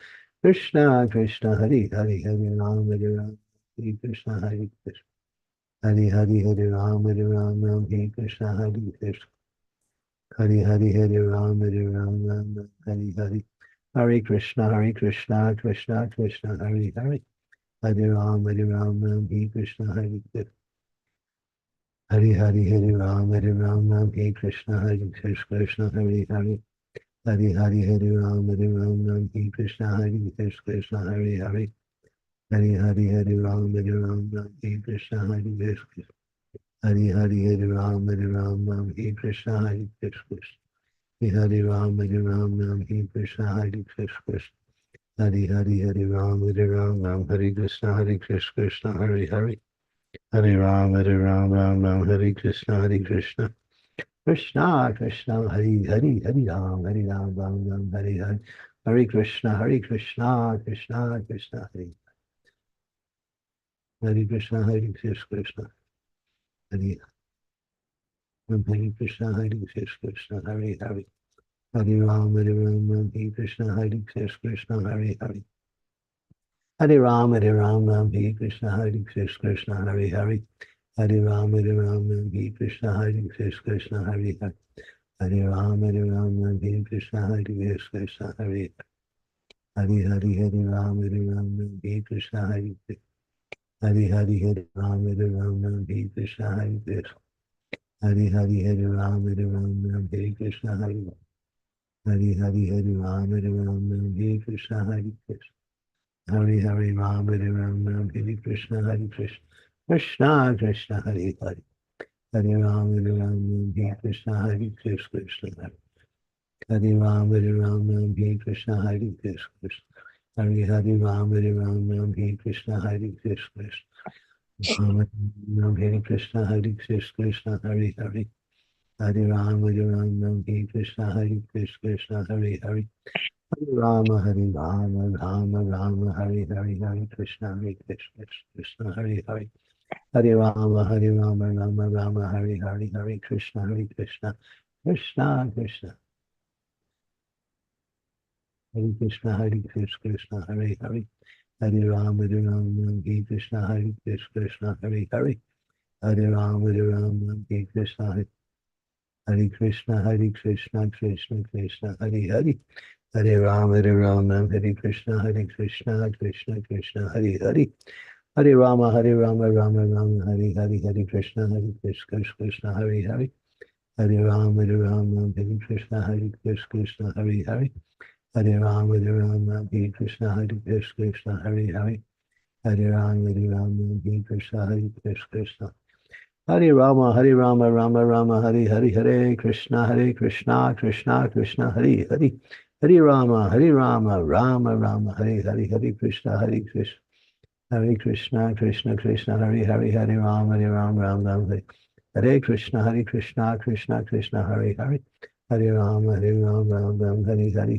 Krishna Krishna Hari Hari Hari Ram Hare Krishna Hari Krishna Hari Hari Ram Hare Krishna Hari Krishna Hari Hari Ram Hari Hari Hare Krishna Krishna Krishna Hari Hari Hare Ram Hare Krishna Hari Krishna Hari Hari Ram Hare Krishna Hari Krishna Hari Hari Hari Hari Ram Hare Krishna Hari Krishna Hari Hari Hari Hari Ram Hare Krishna Hari Krishna Hari Hari Ram Hare Krishna Hari Krishna Hari Ram Hare Krishna Hari Krishna Hari Hari Ram Hare Krishna Hari Krishna Hari Hari Hari Ram Hare Krishna Hari Krishna Krishna Krishna Hari Hari Ram Ram Hari Hari Hare Krishna Krishna Krishna Hari Hare Krishna Krishna Hari Hare Krishna Krishna Hari Hari Hare Ram Hare Krishna Hare Krishna Hari Hari Hare Ram Hare Krishna Hare Krishna Hari Hari Hare Ram Hare Krishna Hare Krishna Hari Hari Hare Ram Hare Krishna Hare Krishna Hari Hari Hare Ram Hare Krishna Hare Hari Hare Ram Hare Krishna Hare Krishna Hari Hare Ram Hare Krishna Hare Hari Hare Ram Hare Krishna Hare Krishna Hari Hari Ram Hare Krishna Hare Krishna Krishna Krishna Hari Hari Hare Ram Hare Krishna Hare Krishna Hari Ram Hare Krishna Hare Krishna Hari Hari Ram Hare Krishna Hare Krishna Ram Hare Krishna Hare Krishna Hari Hari Hare Ram Hare Krishna Hare Krishna Hari Hari Hare Rama Rama Hare Hare Hare Krishna Krishna Hare Hare Hare Rama Rama Hare Hare Hare Krishna Krishna Krishna Krishna Hare Krishna Krishna Hare Hare Hare Rama Hare Krishna Hare Krishna Hare Hare Hare Rama Hare Krishna Hare Krishna Krishna Krishna Hare Hare Hare Rama Hare Krishna Krishna Krishna Hare Hare Hare Rama Rama Hare Hare Hare Krishna Krishna Hare Hare Hare Rama Hare Krishna Krishna Hare Hare Hare Rama Hare Krishna Krishna Hare Hare Hare Rama Hare Krishna Krishna Hare Rama Rama Hare Hare Hare Krishna Krishna Krishna Hare Hare Hare Rama Rama Hare Hare Hare Krishna Krishna Krishna Hare Hare Hare Rama Hare Hare Krishna Krishna Hare Hare Hare Rama Hare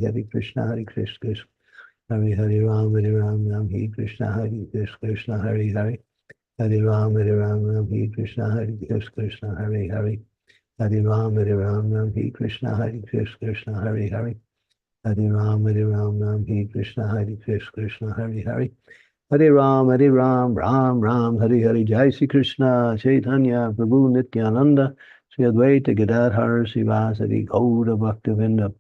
Hare Krishna Hare Hare Rama Hare Krishna Krishna Hare Hare Hare Rama Hare Krishna Krishna Hare Hare Hare Rama Hare Krishna Krishna Hare Hare Hare Rama Hare Krishna Krishna Hare Hare Hare Ram Ram Hare Hare Jai Sri Krishna Chaitanya Prabhu Nityananda Sri Advaita Gadadhar Sivasadi Gaura Bhaktivinda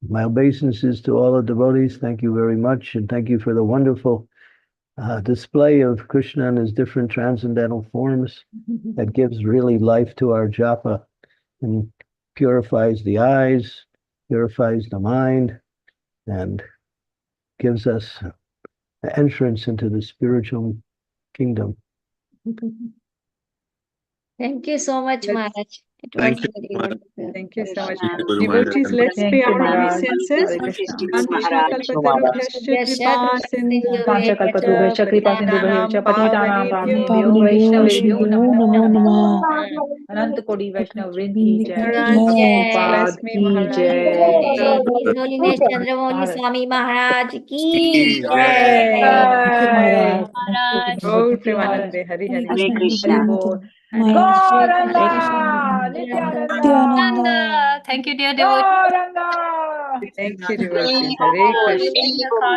My obeisances to all the devotees. Thank you very much. And thank you for the wonderful display of Krishna in his different transcendental forms that gives really life to our japa and purifies the eyes, purifies the mind, and gives us entrance into the spiritual kingdom. Thank you so much, Maharaj. It was Thank you, very Maharaj. wonderful. Thank you so much. Thank you, Devotees, let's Thank pay you, our Maharaj. obeisances. Hare Krishna. Krishna kalpatarubhyascha kripa Kancha kalpatruvyascha kripa sindhubhyascha pavanam patitanam pavanebhyo vaishnavebhyo namo Namo namo. Namah. Anant Kodi Vaishnav Vrind Bindi ki ki jai. Maharaj, jai. bless Prabhupada me, ki Maharaj. jai. His Holiness Candramauli Maharaj. Swami Maharaj ki Jai. jai. Maharaj. Maharaj. Gaur Thank you, Maharaj. Premanande, Hari Hare Hari. Krishna, Hare Hari Krishna. Bol. Hare Gauranga, Krishna. Nityananda. Nityananda. Thank you, dear devotees. Gauranga. Thank you, devotees. Hare Krishna.